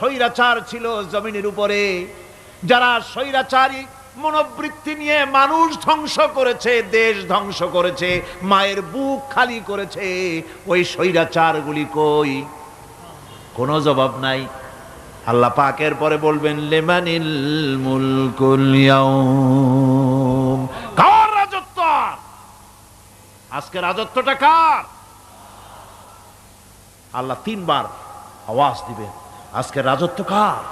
স্বৈরাচার ছিল জমিনের উপরে, যারা স্বৈরাচারী মনোবৃত্তি নিয়ে মানুষ ধ্বংস করেছে, দেশ ধ্বংস করেছে, মায়ের বুক খালি করেছে, ওই স্বৈরাচারগুলি কই? কোনো জবাব নাই। আল্লাহ পাকের পরে বলবেন লিমানিল মুলকুল ইয়াউম, কার রাজত্ব আজকে? রাজত্বটা কার? আল্লাহ তিনবার আওয়াজ দিবেন, আজকে রাজত্ব কার?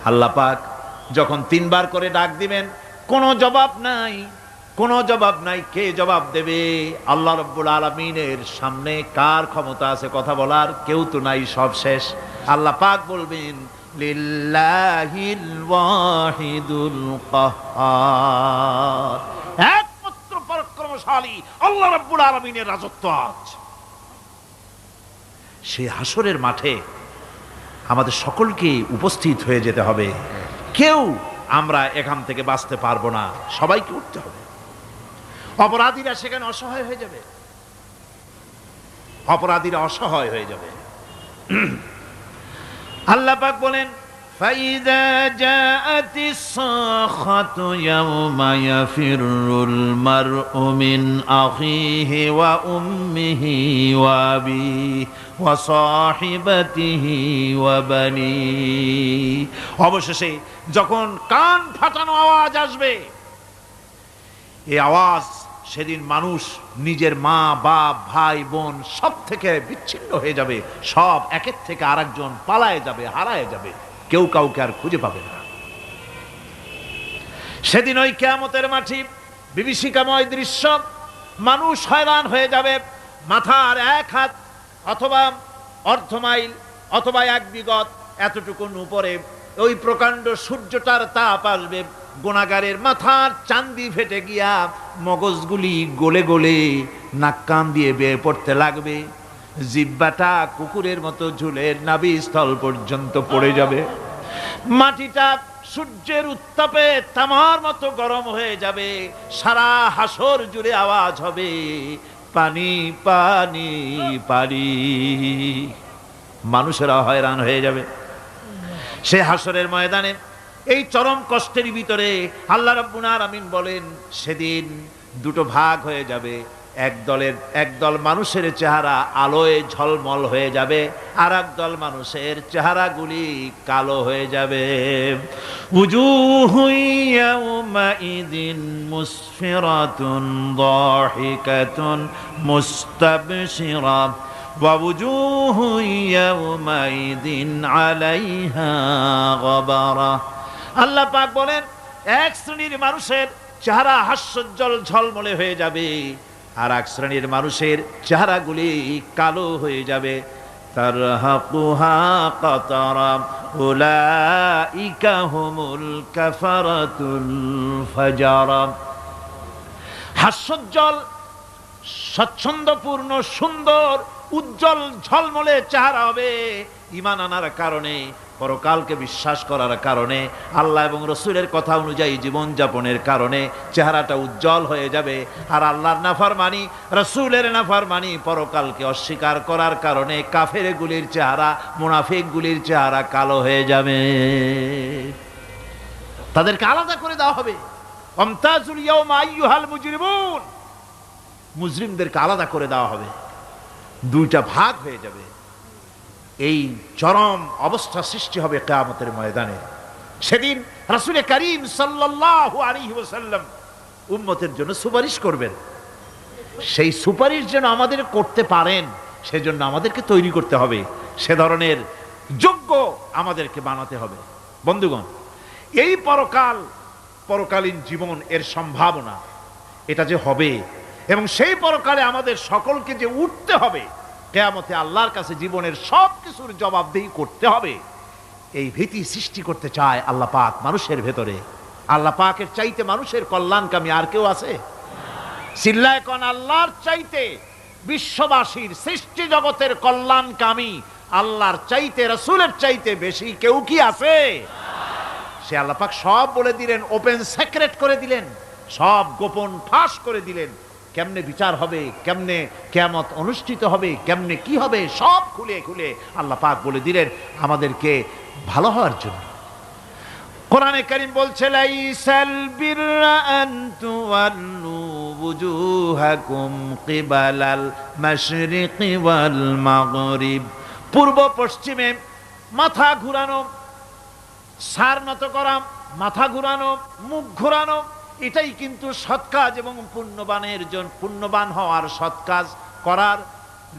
আল্লাহ পাক যখন তিনবার করে ডাক দিবেন, কোনো জবাব নাই, কোনো জবাব নাই। কে জবাব দেবে? আল্লাহ রাব্বুল আলামিনের সামনে কার ক্ষমতা আছে কথা বলার? কেউ তো নাই, সব শেষ। আল্লাহ পাক বলবেন লিল্লাহিল ওয়াহিদুল কাহ্হার, একমাত্র পরাক্রমশালী আল্লাহ রাব্বুল আলামিনের রাজত্ব আজ। সেই হাসরের মাঠে আমাদের সকলকে উপস্থিত হয়ে যেতে হবে। কেউ আমরা এখান থেকে বাঁচতে পারবো না, সবাইকে উঠতে হবে। অপরাধীরা সেখানে অসহায় হয়ে যাবে, অপরাধীরা অসহায় হয়ে যাবে। আল্লাহ পাক বলেন ফাইযা জাআতিস সাখাতু ইয়াওমা ইয়াফিরুল মারউ মিন আখিহি ওয়া উম্মিহি ওয়া আবিহি ওয়া সাহিবাতিহি ওয়া বানিহি। অবশেষে যখন কান ফাটানো আওয়াজ আসবে, এই আওয়াজ সেদিন মানুষ নিজের মা বাপ ভাই বোন সব থেকে বিচ্ছিন্ন হয়ে যাবে, সব একের থেকে আরেকজন পালায়ে যাবে, হারায় যাবে, কেউ কাউকে আর খুঁজে পাবে না। সেদিন ওই কিয়ামতের মাঠে বিভীষিকাময় দৃশ্য, মানুষ হয়রান হয়ে যাবে। মাথার এক হাত অথবা অর্ধ মাইল অথবা এক বিগত এতটুকুন উপরে ওই প্রকাণ্ড সূর্যটার তাপ আসবে, গুনাহগারের মাথার চান্দি ফেটে গিয়া মগজগুলি গলে গলে নাক কান দিয়ে বেয়ে পড়তে লাগবে, জিহ্বাটা কুকুরের মতো ঝুলে নাভিস্থল পর্যন্ত পড়ে যাবে, মাটিটা সূর্যের উত্তাপে তামার মতো গরম হয়ে যাবে, সারা হাসর জুড়ে আওয়াজ হবে পানি পানি পানি। মানুষেরা হয়রান হয়ে যাবে সে হাসরের ময়দানে। এই চরম কষ্টের ভিতরে আল্লাহ রাব্বুল আলামিন বলেন সেদিন দুটো ভাগ হয়ে যাবে। একদল মানুষের চেহারা আলোয় ঝলমল হয়ে যাবে, আর একদল মানুষের চেহারাগুলি কালো হয়ে যাবে। উজুহু ইয়াওমাইযিন মুসফিরাতুন দাহিকাতুন মুস্তাবশিরা ওয়া উজুহু ইয়াওমাইযিন আলাইহা গাবারা। আল্লাহ পাক বলেন এক শ্রেণীর মানুষের চেহারা হাস্যোজ্জ্বল ঝলমলে হয়ে যাবে, আর এক শ্রেণীর মানুষের চেহারাগুলি কালো হয়ে যাবে। তারহাকুহা কাতারা উলাইকা হুমুল কাফারাতুল ফাজারা। হাস্যোজ্জ্বল, স্বচ্ছন্দপূর্ণ, সুন্দর, উজ্জ্বল ঝলমলে চেহারা হবে ঈমান আনার কারণে, পরকালকে বিশ্বাস করার কারণে, আল্লাহ এবং রসুলের কথা অনুযায়ী জীবনযাপনের কারণে চেহারাটা উজ্জ্বল হয়ে যাবে। আর আল্লাহর নাফরমানি, রসুলের নাফরমানি, পরকালকে অস্বীকার করার কারণে কাফেরগুলির চেহারা, মুনাফিকগুলির চেহারা কালো হয়ে যাবে। তাদেরকে আলাদা করে দেওয়া হবে। আমতাজুল ইয়াওমা আইয়ুহাল মুজরিমুন, মুজরিমদেরকে আলাদা করে দেওয়া হবে, দুইটা ভাগ হয়ে যাবে। এই চরম অবস্থা সৃষ্টি হবে কিয়ামতের ময়দানে। সেদিন রাসূল করিম সাল্লাল্লাহু আলাইহি ওয়াসাল্লাম উম্মতের জন্য সুপারিশ করবেন। সেই সুপারিশ যেন আমাদের করতে পারেন, সেজন্য আমাদেরকে তৈরি করতে হবে, সে ধরনের যোগ্য আমাদেরকে বানাতে হবে। বন্ধুগণ, এই পরকালীন জীবন, এর সম্ভাবনা, এটা যে হবে এবং সেই পরকালে আমাদের সকলকে যে উঠতে হবে, কিয়ামতে আল্লাহর কাছে জীবনের সব কিছুর জবাবদিহি করতে হবে, এই ভীতি সৃষ্টি করতে চায় আল্লাহ পাক মানুষের ভেতরে। আল্লাহ পাকের চাইতে মানুষের কল্যাণকামী আর কেউ আছে? চিল্লায় কোন আল্লাহর চাইতে, বিশ্ববাসীর সৃষ্টি জগতের কল্যাণকামী আল্লাহর চাইতে, রাসূলের চাইতে বেশি কেউ কি আছে? সে আল্লাহ পাক সব বলে দিলেন, ওপেন সিক্রেট করে দিলেন, সব গোপন ফাঁস করে দিলেন। কেমনে বিচার হবে, কেমনে কিয়ামত অনুষ্ঠিত হবে, কেমনে কি হবে, সব খুলে খুলে আল্লাহ পাক বলে দিলেন আমাদেরকে ভালো হওয়ার জন্য। কোরআনে কারীম বলছে লাইসাল বিররা আন তুওয়াল্লু ওয়ুজুহাকুম কিবালাল মাশরিকি ওয়াল মাগরিব, পূর্ব পশ্চিমে মাথা ঘুরানো, সার নত করা, মাথা ঘুরানো, মুখ ঘুরানো, এটাই কিন্তু সৎ কাজ এবং পুণ্যবান হওয়ার, সৎ কাজ করার,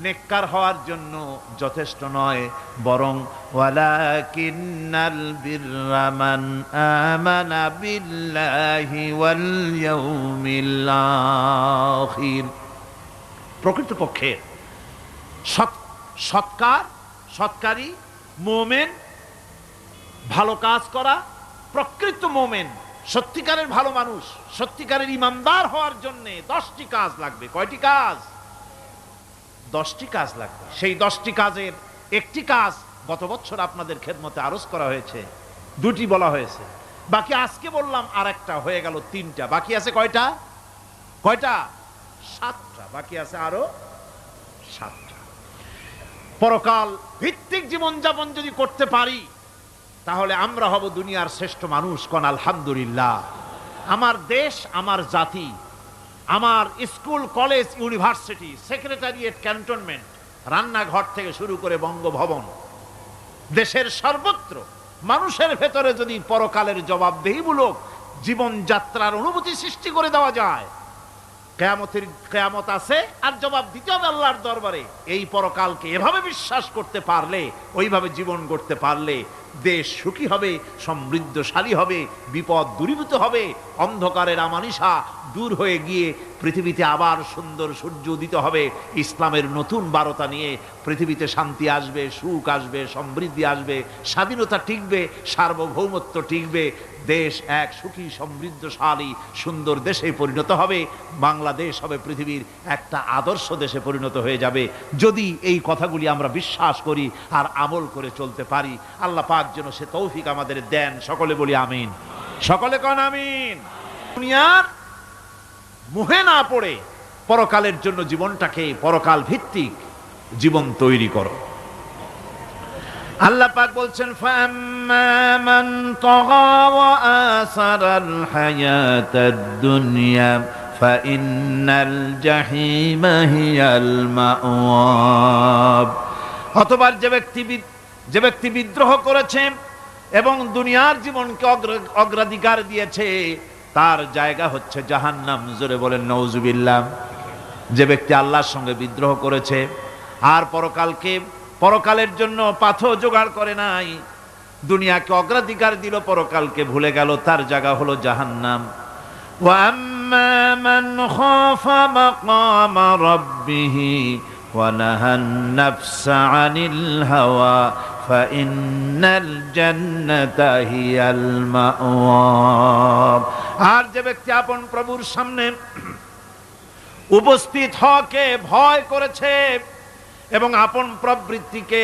নেককার হওয়ার জন্য যথেষ্ট নয়, বরং ওয়ালাকিন্নাল বিররা মান আমানা বিল্লাহি ওয়াল ইয়াউমিল আখির, প্রকৃতপক্ষে সৎকারী মুমিন, ভালো কাজ করা, প্রকৃত মুমিন, সত্যিকারের ভালো মানুষ, সত্যিকারের ইমানদার হওয়ার জন্য 10টি কাজ লাগবে। কয়টি কাজ? 10টি কাজ লাগবে। সেই 10টি কাজের একটি কাজ গত বছর আপনাদের খেদমতে আরজ করা হয়েছে, 2টি বলা হয়েছে, বাকি আজকে বললাম আর একটা, হয়ে গেল 3টা। বাকি আছে কয়টা? 7টা। বাকি আছে আরো 7টা। পরকাল ভিত্তিক জীবনযাপন যদি করতে পারি তাহলে আমরা হব দুনিয়ার শ্রেষ্ঠ মানুষ। কোন আলহামদুলিল্লাহ। আমার দেশ, আমার জাতি, আমার school, college, university, secretariat, cantonment, রান্নাঘর থেকে শুরু করে বঙ্গভবন, দেশের সর্বত্র মানুষের ভেতরে যদি পরকালের জবাবদেহিমূলক জীবনযাত্রার অনুভূতি সৃষ্টি করে দেওয়া যায়, কিয়ামত আছে আর জবাব দিতে হবে আল্লাহর দরবারে, এই পরকালকে এভাবে বিশ্বাস করতে পারলে, ওইভাবে জীবন গড়তে পারলে দেশ সুখী হবে, সমৃদ্ধশালী হবে, বিপদ দূরীভূত হবে, অন্ধকারের আমানিশা দূর হয়ে গিয়ে পৃথিবীতে আবার সুন্দর সূর্য উদিত হবে, ইসলামের নতুন বার্তা নিয়ে পৃথিবীতে শান্তি আসবে, সুখ আসবে, সমৃদ্ধি আসবে, স্বাধীনতা টিকবে, সার্বভৌমত্ব টিকবে, দেশ এক সুখী সমৃদ্ধশালী সুন্দর দেশে পরিণত হবে, বাংলাদেশ হবে পৃথিবীর একটা আদর্শ দেশে পরিণত হয়ে যাবে। যদি এই কথাগুলি আমরা বিশ্বাস করি আর আমল করে চলতে পারি, আল্লাহ পাক যেন সে তৌফিক আমাদের দেন। সকলে বলি আমিন। সকলে কোন আমিন। দুনিয়ার মোহে না পড়ে পরকালের জন্য জীবনটাকে পরকাল ভিত্তিক জীবন তৈরি করো। আল্লাহ পাক বলছেন ফাম্মা মান তাগা ওয়া আসারাল হায়াতাদ দুনিয়া ফাইন্নাল জাহিমা হিয়াল মাওয়াব। অতঃপর যে ব্যক্তি বিদ্রোহ করেছে এবং দুনিয়ার জীবনকে অগ্রাধিকার দিয়েছে তার জায়গা হচ্ছে জাহান্নাম। জোরে বলেন নাউজুবিল্লাহ। যে ব্যক্তি আল্লাহর সঙ্গে বিদ্রোহ করেছে আর পরকালের জন্য পাথর জোগাড় করে নাই, দুনিয়াকে অগ্রাধিকার দিল, পরকালকে ভুলে গেল, তার জায়গা হলো জাহান্নাম। ওয়া আম্মা মান খাফা মাকামা রাব্বিহি ওয়া নাহান নাফসা আনিল হাওয়া ফাইন্নাল জান্নাতা হিয়াল মাওয়া। আর যে ব্যক্তি আপন প্রভুর সামনে উপস্থিত হওয়াকে ভয় করেছে এবং আপন প্রবৃত্তিকে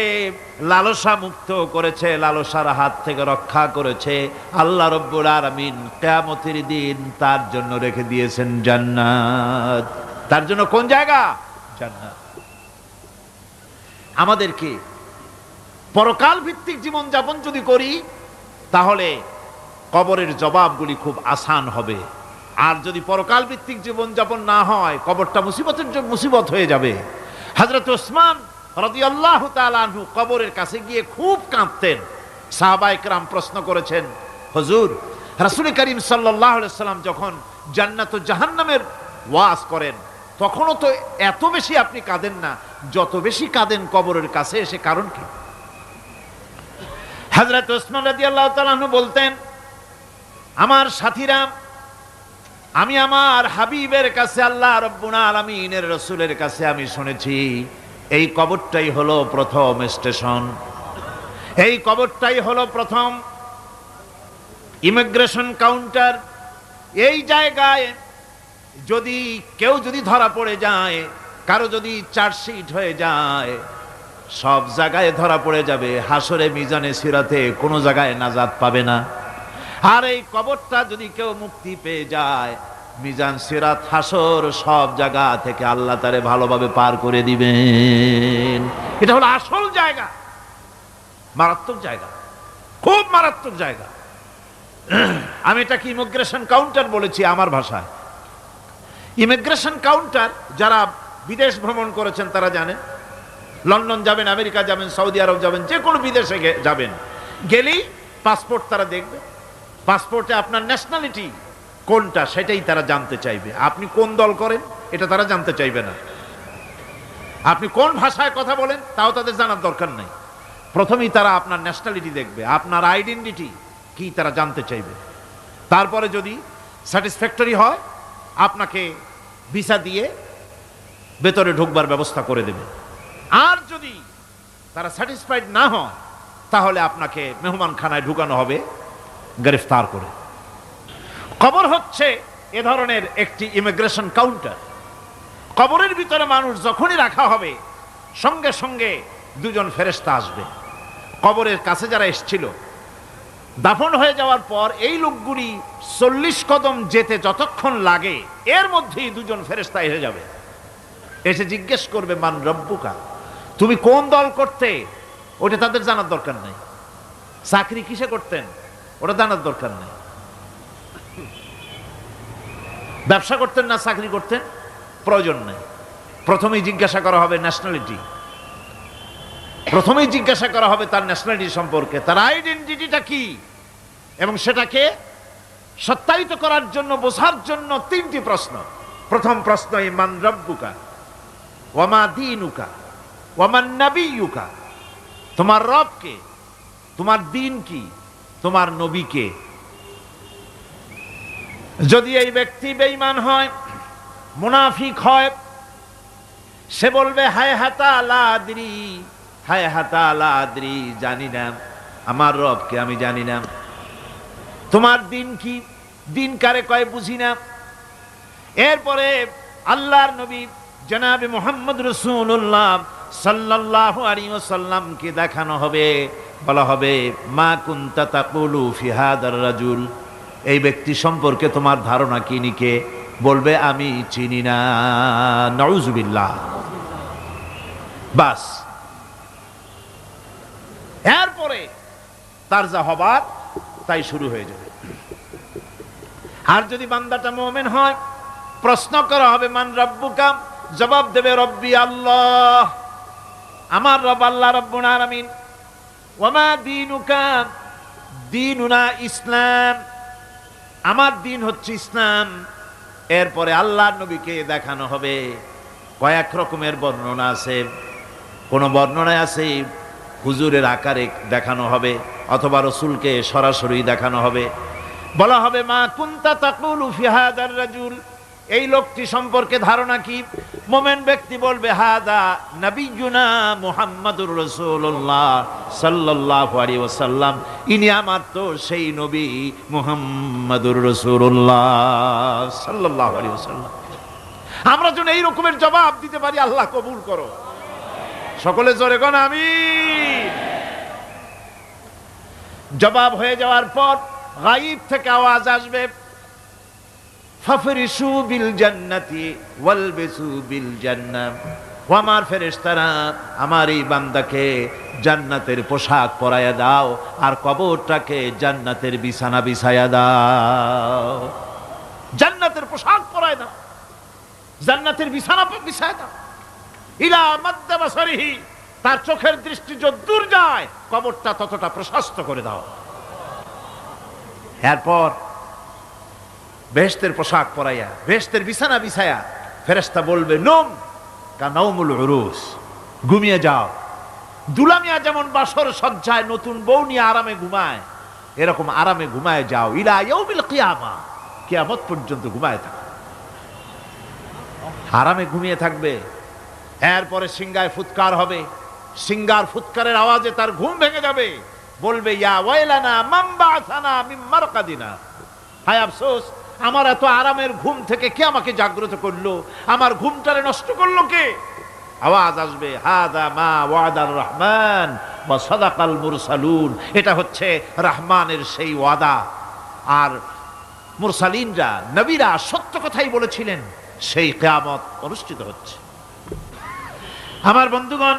লালসা মুক্ত করেছে, লালসার হাত থেকে রক্ষা করেছে, আল্লাহ রব্বুল আলামিন কিয়ামতের দিন তার জন্য রেখে দিয়েছেন জান্নাত। তার জন্য কোন জায়গা? জান্নাত। আমাদেরকে পরকাল ভিত্তিক জীবন যাপন যদি করি তাহলে কবরের জবাবগুলি খুব আসান হবে। আর যদি পরকাল ভিত্তিক জীবন যাপন না হয়, কবরটা মুসিবত হয়ে যাবে। হযরত ওসমান রাদিয়াল্লাহু তাআলা আনহু কবরের কাছে গিয়ে খুব কাঁদতেন। সাহাবায়ে কেরাম প্রশ্ন করেছেন, হুজুর, রাসূল করিম সাল্লাল্লাহু আলাইহি সাল্লাম যখন জান্নাত ও জাহান্নামের ওয়াজ করেন তখনও তো এত বেশি আপনি কাঁদেন না, যত বেশি কাঁদেন কবরের কাছে এসে, কারণ কি? হযরত ওসমান রাদিয়াল্লাহু তাআলা আনহু বলতেন, আমার সাথীরা, আমি আমার হাবিবের কাছে, আল্লাহ রাব্বুল আলামিনের রাসূলের কাছে আমি শুনেছি এই কবরটাই হলো প্রথম স্টেশন, এই কবরটাই হলো প্রথম ইমিগ্রেশন কাউন্টার। এই জায়গায় যদি কেউ ধরা পড়ে যায়, কারো যদি চার্জশিট হয়ে যায়, সব জায়গায় ধরা পড়ে যাবে, হাসরে মিজানে সিরাতে কোনো জায়গায় নাজাত পাবে না। আর এই কবরটা যদি কেউ মুক্তি পেয়ে যায়, মিজান, সিরাত, হাসর সব জায়গা থেকে আল্লাহ তারে ভালোভাবে পার করে দিবেন। এটা হলো আসল জায়গা, মারাত্মক জায়গা, খুব মারাত্মক জায়গা। আমি এটাকে ইমিগ্রেশন কাউন্টার বলেছি আমার ভাষায়। ইমিগ্রেশন কাউন্টার যারা বিদেশ ভ্রমণ করেছেন তারা জানেন। লন্ডন যাবেন, আমেরিকা যাবেন, সৌদি আরব যাবেন, যে কোনো বিদেশে যাবেন, গেলেই পাসপোর্ট তারা দেখবে। পাসপোর্টে আপনার ন্যাশনালিটি কোনটা সেটাই তারা জানতে চাইবে। আপনি কোন দল করেন এটা তারা জানতে চাইবে না। আপনি কোন ভাষায় কথা বলেন তাও তাদের জানার দরকার নেই। প্রথমেই তারা আপনার ন্যাশনালিটি দেখবে, আপনার আইডেন্টিটি কি তারা জানতে চাইবে। তারপরে যদি স্যাটিসফ্যাক্টরি হয় আপনাকে ভিসা দিয়ে ভেতরে ঢুকবার ব্যবস্থা করে দেবে। আর যদি তারা স্যাটিসফাইড না হয় তাহলে আপনাকে মেহমানখানায় ঢুকানো হবে গ্রেফতার করে। কবর হচ্ছে এ ধরনের একটি ইমিগ্রেশন কাউন্টার। কবরের ভিতরে মানুষ যখনই রাখা হবে সঙ্গে সঙ্গে দুজন ফেরেশতা আসবে। কবরের কাছে যারা এসেছিল দাফন হয়ে যাওয়ার পর এই লোকগুলি 40 কদম যেতে যতক্ষণ লাগে এর মধ্যেই দুজন ফেরেশতা এসে যাবে। এসে জিজ্ঞেস করবে, মান রব্বুকা, তুমি কোন দল করতে? ওটা তাদের জানার দরকার নেই। চাকরি কিসে করতেন ওটা জানার দরকার নেই। ব্যবসা করতেন না চাকরি করতেন প্রয়োজন নেই। প্রথমেই জিজ্ঞাসা করা হবে ন্যাশনালিটি, প্রথমেই জিজ্ঞাসা করা হবে তার ন্যাশনালিটি সম্পর্কে, তার আইডেন্টিটিটা কি, এবং সেটাকে সত্যায়িত করার জন্য, বোঝার জন্য 3টি প্রশ্ন। প্রথম প্রশ্ন, মান রব্বুকা ওয়া মা দীনুকা ওয়া মান নাবিয়্যুকা, তোমার রব কে, তোমার দিন কি, তোমার নবী কে। যদি এই ব্যক্তি বেঈমান হয়, মুনাফিক হয়, সে বলবে হায় হাতা লা আদরি, হায় হাতা লা আদরি, জানি না আমার রবকে, আমি জানি না। তোমার দিন কি, দিন কারে কয় বুঝি না। এরপরে আল্লাহর নবী জনাবে মুহাম্মদ রাসূলুল্লাহ সাল্লাল্লাহু আলাইহি ওয়াসাল্লামকে দেখানো হবে, বলা হবে মা কুনতা তাকুলু ফি হাদার রাজুল, এই ব্যক্তি সম্পর্কে তোমার ধারণা কি নিকে, বলবে আমি চিনি না। নাউযুবিল্লাহ। বাস, এরপরে তার যা হবার তাই শুরু হয়ে যাবে। আর যদি বান্দাটা মুমিন হয়, প্রশ্ন করা হবে মান রব্বুকা, জবাব দেবে রব্বি আল্লাহ, আমার রব আল্লাহ রাব্বুল আলামিন। ওয়া মা দীনুকা, দীনুনা ইসলাম, আমার দিন হচ্ছে ইসলাম। এরপরে আল্লাহর নবীকে দেখানো হবে। কয়েক রকমের বর্ণনা আছে। কোন বর্ণনায় আছে হুজুরের আকারে দেখানো হবে, অথবা রাসূলকে সরাসরি দেখানো হবে। বলা হবে মা কুনতা তাকুলু ফি হাদার রাজুল, এই লোকটি সম্পর্কে ধারণা কি। মুমিন ব্যক্তি বলবে হাদা নবিয়ুনা মুহাম্মাদুর রাসূলুল্লাহ সাল্লাল্লাহু আলাইহি ওয়াসাল্লাম, ইনি আমার তো সেই নবী মুহাম্মাদুর রাসূলুল্লাহ সাল্লাল্লাহু আলাইহি ওয়াসাল্লাম। আমরা যেন এই রকমের জবাব দিতে পারি, আল্লাহ কবুল করো। সকলে জোরে কোন আমিন। জবাব হয়ে যাওয়ার পর গায়ব থেকে আওয়াজ আসবে, ফাফরিশু বিল জান্নাতি ওয়ালবিসু বিল জান্নাহ, ও আমার ফেরেশতারা, আমার এই বান্দাকে জান্নাতের পোশাক পরায়া দাও আর কবরটাকে জান্নাতের বিছানা বিছায়া দাও। জান্নাতের পোশাক পরায় দাও, জান্নাতের বিছানা বিছায়া দাও। ইলা মাদ্দা বাসারিহি, তার চোখের দৃষ্টি যতদূর যায় কবরটা ততটা প্রশস্ত করে দাও। এরপর বেহেশতের পোশাক পরাইয়া, বেহেশতের বিছানা বিছায়া ফেরেশতা বলবে নুম কানাউমুল উরুস, ঘুমিয়ে যাও। দুলামিয়া যেমন বাসর সজ্জায় নতুন বউ নিয়ে আরামে ঘুমায়, এরকম আরামে ঘুমায় যাও। ইলা ইয়াউমিল কিয়ামা, কিয়ামত পর্যন্ত ঘুমায় থাকো, আরামে ঘুমিয়ে থাকবে। এরপরে সিংগায় ফুৎকার হবে, সিংগার ফুৎকারের আওয়াজে তার ঘুম ভেঙে যাবে। বলবে ইয়া ওয়াইলানা মান বা'সানা মিন মারকাদিনা, হায় আফসোস, আমার এত আরামের ঘুম থেকে কে আমাকে জাগ্রত করলো, আমার ঘুমটারে নষ্ট করলো কে। আওয়াজ আসবে হাদা মা ওয়াদার রহমান ওয়া সাদাকাল মুরসালুন, এটা হচ্ছে রহমানের সেই ওয়াদা আর মুরসালিনরা, নবীরা সত্য কথাই বলেছিলেন, সেই কিয়ামত অনুষ্ঠিত হচ্ছে। আমার বন্ধুগণ,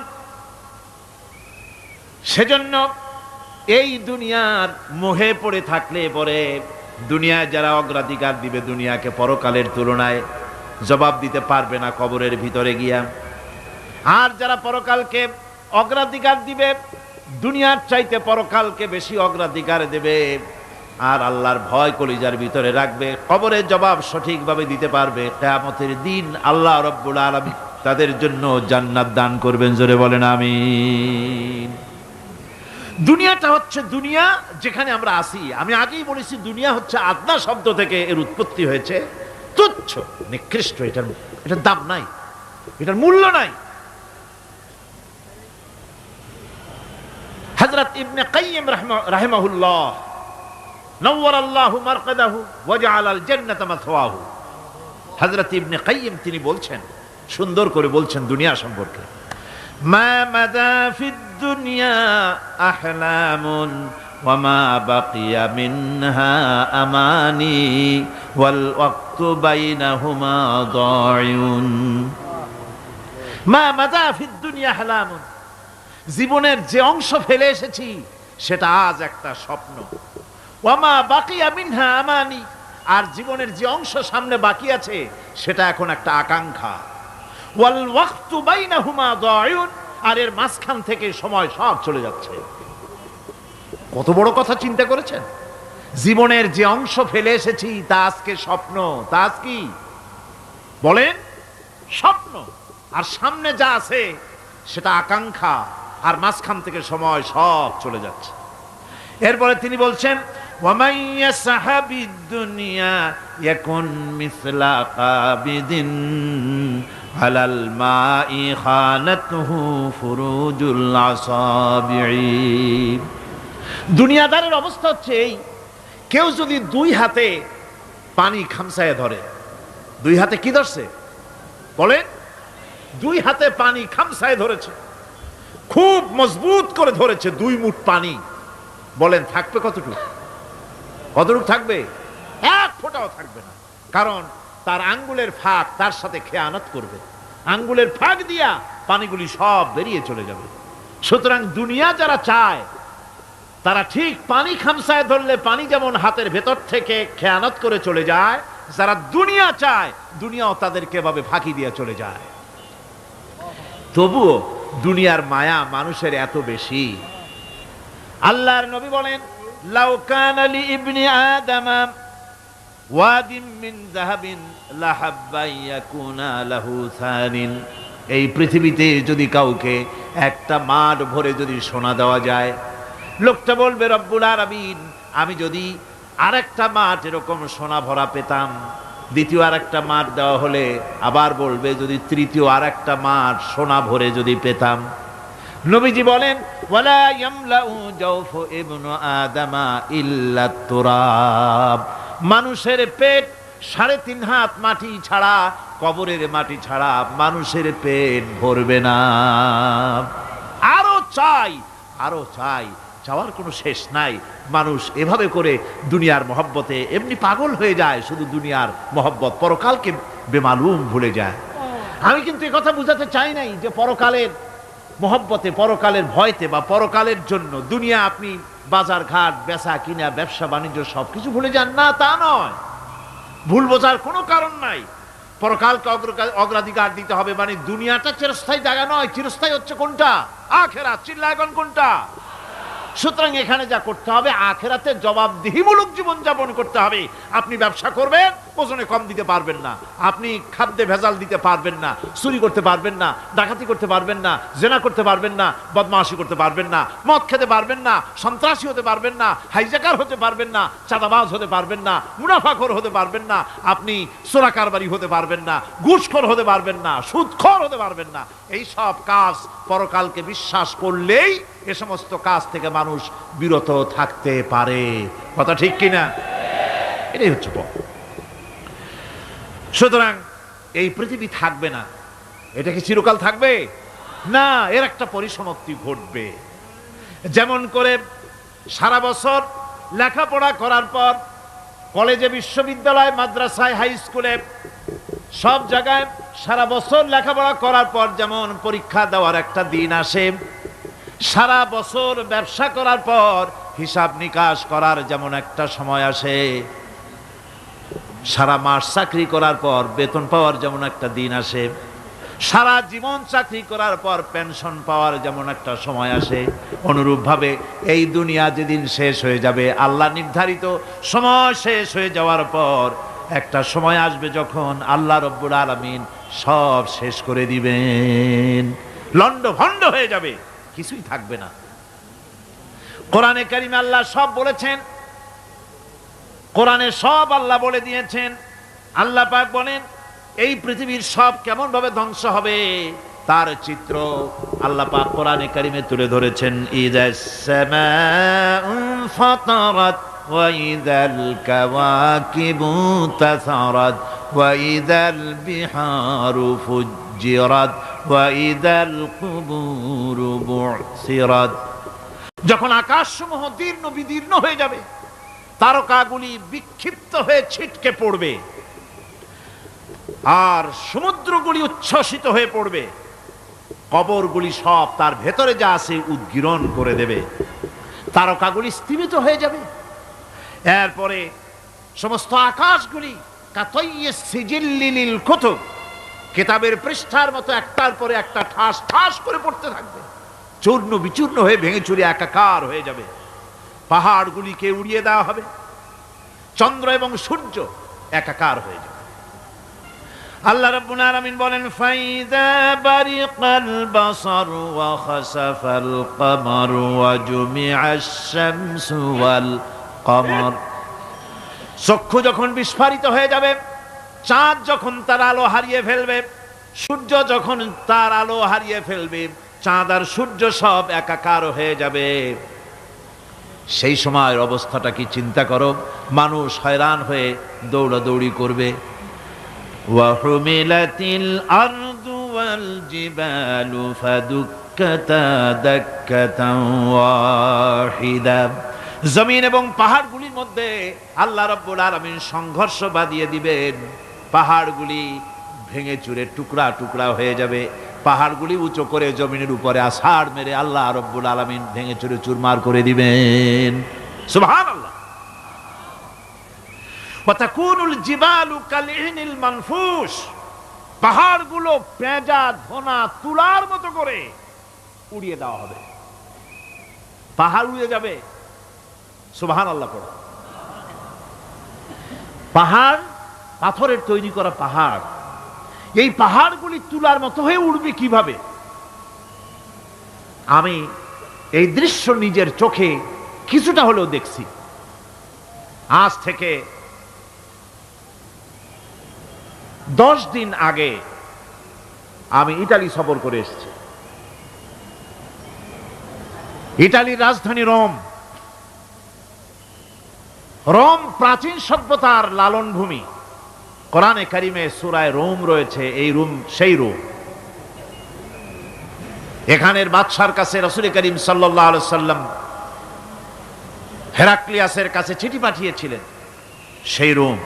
সেজন্য এই দুনিয়ার মোহে পড়ে থাকলে পরে দুনিয়ায় যারা অগ্রাধিকার দিবে দুনিয়াকে পরকালের তুলনায়, জবাব দিতে পারবে না কবরের ভিতরে গিয়া। আর যারা পরকালকে অগ্রাধিকার দিবে, দুনিয়ার চাইতে পরকালকে বেশি অগ্রাধিকার দেবে, আর আল্লাহর ভয় কলিজার ভিতরে রাখবে, কবরের জবাব সঠিকভাবে দিতে পারবে, কিয়ামতের দিন আল্লাহ রাব্বুল আলামিন তাদের জন্য জান্নাত দান করবেন। জোরে বলেন আমিন। দুনিয়াটা হচ্ছে দুনিয়া যেখানে আমরা আসি। আমি আগেই বলেছি, দুনিয়া হচ্ছে আদনা শব্দ থেকে এর উৎপত্তি হয়েছে। তুচ্ছ, নিকৃষ্ট, এটার দাম নাই, এটার মূল্য নাই। হযরত ইবনে কাইয়িম রাহিমাহুল্লাহ নওয়ারাল্লাহু মারকাদাহু ওয়া জাআলাল জান্নাতা মাথওয়াহু, হযরত ইবনে কাইয়িম তিনি বলছেন, সুন্দর করে বলছেন দুনিয়া সম্পর্কে, মা মাদা ফিদ দুনিয়া আহলামুন ওয়া মা বাকিয়া মিনহা আমানি ওয়াল ওয়াক্তু বাইনাহুমা দায়ুন। মা মাদা ফিদ দুনিয়া আহলামুন, জীবনের যে অংশ ফেলে এসেছি সেটা আজ একটা স্বপ্ন। ওয়া মা বাকিয়া মিনহা আমানি, আর জীবনের যে অংশ সামনে বাকি আছে সেটা এখন একটা আকাঙ্ক্ষা। ওয়াল ওয়াক্তু বাইনাহুমা দায়ুন, আর এর মাঝখান থেকে সময় সব চলে যাচ্ছে। কত বড় কথা চিন্তা করেছেন? জীবনের যে অংশ ফেলে এসেছি তা আজকে স্বপ্ন, তা আজ কি বলেন? স্বপ্ন। আর সামনে যা আছে সেটা আকাঙ্ক্ষা, আর মাঝখান থেকে সময় সব চলে যাচ্ছে। এরপরে তিনি বলছেন, وَمَنْ يَسْحَبِ الدُّنْيَا يَكُنْ مِثْلَ قَابِضٍ عَلَى الْمَاءِ خَانَتْهُ فُرُوجُ الْأَصَابِعِ। দুনিয়াদারের অবস্থা হচ্ছে এই, কেউ যদি দুই হাতে পানি খামসায় ধরে, দুই হাতে কি ধরছে বলেন? দুই হাতে পানি খামসায় ধরেছে, খুব মজবুত করে ধরেছে, 2 মুঠ পানি, বলেন থাকবে কতটুকু? কতটুকু থাকবে? 1 ফোঁটাও থাকবে না, কারণ তার আঙ্গুলের ফাঁক তার সাথে খেয়ানত করবে, আঙ্গুলের ফাঁক দিয়া পানিগুলি সব বেরিয়ে চলে যাবে। সুতরাং দুনিয়া যারা চায় তারা ঠিক পানি খামসায় ধরলে পানি যেমন হাতের ভেতর থেকে খেয়ানত করে চলে যায়, যারা দুনিয়া চায় দুনিয়াও তাদেরকে এভাবে ফাঁকি দিয়ে চলে যায়। তবুও দুনিয়ার মায়া মানুষের এত বেশি। আল্লাহর নবী বলেন, লাউ কানা লি ইবনি আদামা ওয়াদিন মিন যাহাবিন লাহাব্বা ইয়াকুনা লাহু সানিন, এই পৃথিবীতে যদি কাউকে একটা মাঠ ভরে যদি সোনা দেওয়া যায়, লোকটা বলবে রব্বুল আলামিন, আমি যদি আরেকটা মাঠ এরকম সোনা ভরা পেতাম, দ্বিতীয় আরেকটা মাঠ দেওয়া হলে আবার বলবে যদি তৃতীয় আরেকটা মাঠ সোনা ভরে যদি পেতাম। নবীজি বলেন, ওয়ালা ইয়ামলাউ জাওফু ইবনু আদামা ইল্লা তুরাব, মানুষের পেট 3.5 হাত মাটি ছাড়া, কবরের মাটি ছাড়া মানুষের পেট ভরবে না। আরো চাই, আরো চাই, চাওয়ার কোনো শেষ নাই। মানুষ এভাবে করে দুনিয়ার মহব্বতে এমনি পাগল হয়ে যায়, শুধু দুনিয়ার মহব্বত, পরকালকে বেমালুম ভুলে যায়। আমি কিন্তু এই কথা বুঝাতে চাই নাই যে পরকালের মহব্বতে, পরকালের ভয়তে বা পরকালের জন্য দুনিয়া আপনি বাজার ঘাট, বেচা কিনা, ব্যবসা বাণিজ্য সবকিছু ভুলে যান, না তা নয়। ভুল বোঝার কোনো কারণ নাই। পরকালকে অগ্রাধিকার দিতে হবে, মানে দুনিয়াটা চিরস্থায়ী জায়গা নয়। চিরস্থায়ী হচ্ছে কোনটা? আখিরাত। চিল্লায় এখন কোনটা? সুতরাং এখানে যা করতে হবে, আখিরাতে জবাবদিহিমূলক জীবন যাপন করতে হবে। আপনি ব্যবসা করবেন, ওজনে কম দিতে পারবেন না, আপনি খাদ্যে ভেজাল দিতে পারবেন না, চুরি করতে পারবেন না, ডাকাতি করতে পারবেন না, জেনা করতে পারবেন না, বদমাশি করতে পারবেন না, মদ খেতে পারবেন না, সন্ত্রাসী হতে পারবেন না, হাইজাকার হতে পারবেন না, চাঁদাবাজ হতে পারবেন না, মুনাফাখোর হতে পারবেন না, আপনি চোরা কারবারি হতে পারবেন না, ঘুষখোর হতে পারবেন না, সুদখোর হতে পারবেন না। এই সব কাজ পরকালকে বিশ্বাস করলেই এ সমস্ত কাজ থেকে মানুষ বিরত থাকতে পারে। কথা ঠিক কিনা? এটাই হচ্ছে পথ। সুতরাং এই পৃথিবী থাকবে না, এটা কি চিরকাল থাকবে? না, এর একটা পরিসমাপ্তি ঘটবে। যেমন করে সারা বছর লেখাপড়া করার পর কলেজে, বিশ্ববিদ্যালয়, মাদ্রাসায়, হাই স্কুলে, সব জায়গায় সারা বছর লেখাপড়া করার পর যেমন পরীক্ষা দেওয়ার একটা দিন আসে, সারা বছর ব্যবসা করার পর হিসাব নিকাশ করার যেমন একটা সময় আসে, সারা মাস চাকরি করার পর বেতন পাওয়ার যেমন একটা দিন আসে, সারা জীবন চাকরি করার পর পেনশন পাওয়ার যেমন একটা সময় আসে, অনুরূপভাবে এই দুনিয়া যেদিন শেষ হয়ে যাবে, আল্লাহ নির্ধারিত সময় শেষ হয়ে যাওয়ার পর একটা সময় আসবে যখন আল্লাহ রব্বুল আলামিন সব শেষ করে দিবেন, লন্ডভন্ড হয়ে যাবে, কিছুই থাকবে না। কোরআনে কারিমে আল্লাহ সব বলেছেন, কোরআনে সব আল্লাহ বলে দিয়েছেন। আল্লাহ পাক বলেন এই পৃথিবীর সব কেমন ভাবে ধ্বংস হবে তার চিত্র আল্লাহ পাক কোরআনে কারিমে তুলে ধরেছেন। ইযাস সামাউ ফাতারাত ওয়া ইযাল কাওয়াকিবু তাসারাত ওয়া ইযাল বিহারু ফুজ্জিরাত ওয়া ইযাল কুবুরু বু'সিরাত। যখন আকাশসমূহ দীর্ণ বিদীর্ণ হয়ে যাবে, তারকাগুলি বিক্ষিপ্ত হয়ে ছিটকে পড়বে, আর সমুদ্রগুলি উচ্ছ্বসিত হয়ে পড়বে, কবরগুলি সব তার ভেতরে যা আছে উদ্গীরণ করে দেবে, তারকাগুলি স্থিমিত হয়ে যাবে। এরপরে সমস্ত আকাশগুলি কাতাইয়িস সিজিল্লিল কুতুব, কিতাবের পৃষ্ঠার মতো একটার পরে একটা ঠাস ঠাস করে পড়তে থাকবে, চূর্ণ বিচূর্ণ হয়ে ভেঙে চুরে একাকার হয়ে যাবে। পাহাড়গুলিকে উড়িয়ে দেওয়া হবে, চন্দ্র এবং সূর্য একাকার হয়ে যাবে। আল্লাহ রাব্বুল আলামিন বলেন ফাইদা বারিকাল বাসার ওয়া খাসাফাল কমার ওয়া জুমিআশ শামসু ওয়াল কমার। চক্ষু যখন বিস্ফারিত হয়ে যাবে, চাঁদ যখন তার আলো হারিয়ে ফেলবে, সূর্য যখন তার আলো হারিয়ে ফেলবে, চাঁদ আর সূর্য সব একাকার হয়ে যাবে, সেই সময়ের অবস্থাটা কি চিন্তা করো। মানুষ হয়রান হয়ে দৌড়াদৌড়ি করবে। ওয়াহুমিলাতিল আরদু ওয়াল জিবালু ফাদুক্কাতা দাক্কাতান ওয়াহিদা। জমিন এবং পাহাড়গুলির মধ্যে আল্লাহ রাব্বুল আলামিন সংঘর্ষ বাঁধিয়ে দিবেন, পাহাড়গুলি ভেঙে চুরে টুকরা টুকরা হয়ে যাবে, পাহাড়গুলি উঁচু করে জমিনের উপরে আছাড় মেরে আল্লাহ রাব্বুল আলামিন ভেঙে চুরে চুরমার করে দিবেন। সুবহানাল্লাহ। ওয়া তাকুনুল জিবালু কালইহনিল মানফুস, পাহাড়গুলো পেঁজা ধোনা তুলার মতো করে উড়িয়ে দেওয়া হবে, পাহাড় উড়ে যাবে। সুবহানাল্লাহ পড়ো। পাহাড় পাথরের তৈরি করা পাহাড়, এই পাহাড়গুলি তুলার মতো হয়ে উড়বে কিভাবে? আমি এই দৃশ্য নিজের চোখে কিছুটা হলেও দেখছি। আজ থেকে 10 দিন আগে আমি ইতালি সফর করে এসেছি। ইতালির রাজধানী রোম। রোম প্রাচীন সভ্যতার লালন ভূমি। কোরআনে কারিমে সূরায়ে রোম রয়েছে, এই রোম সেই রোম। এখানের বাদশার কাছে রাসূল করিম সাল্লাল্লাহু আলাইহি সাল্লাম হেরাক্লিয়াসের কাছে চিঠি পাঠিয়েছিলেন, সেই রোম।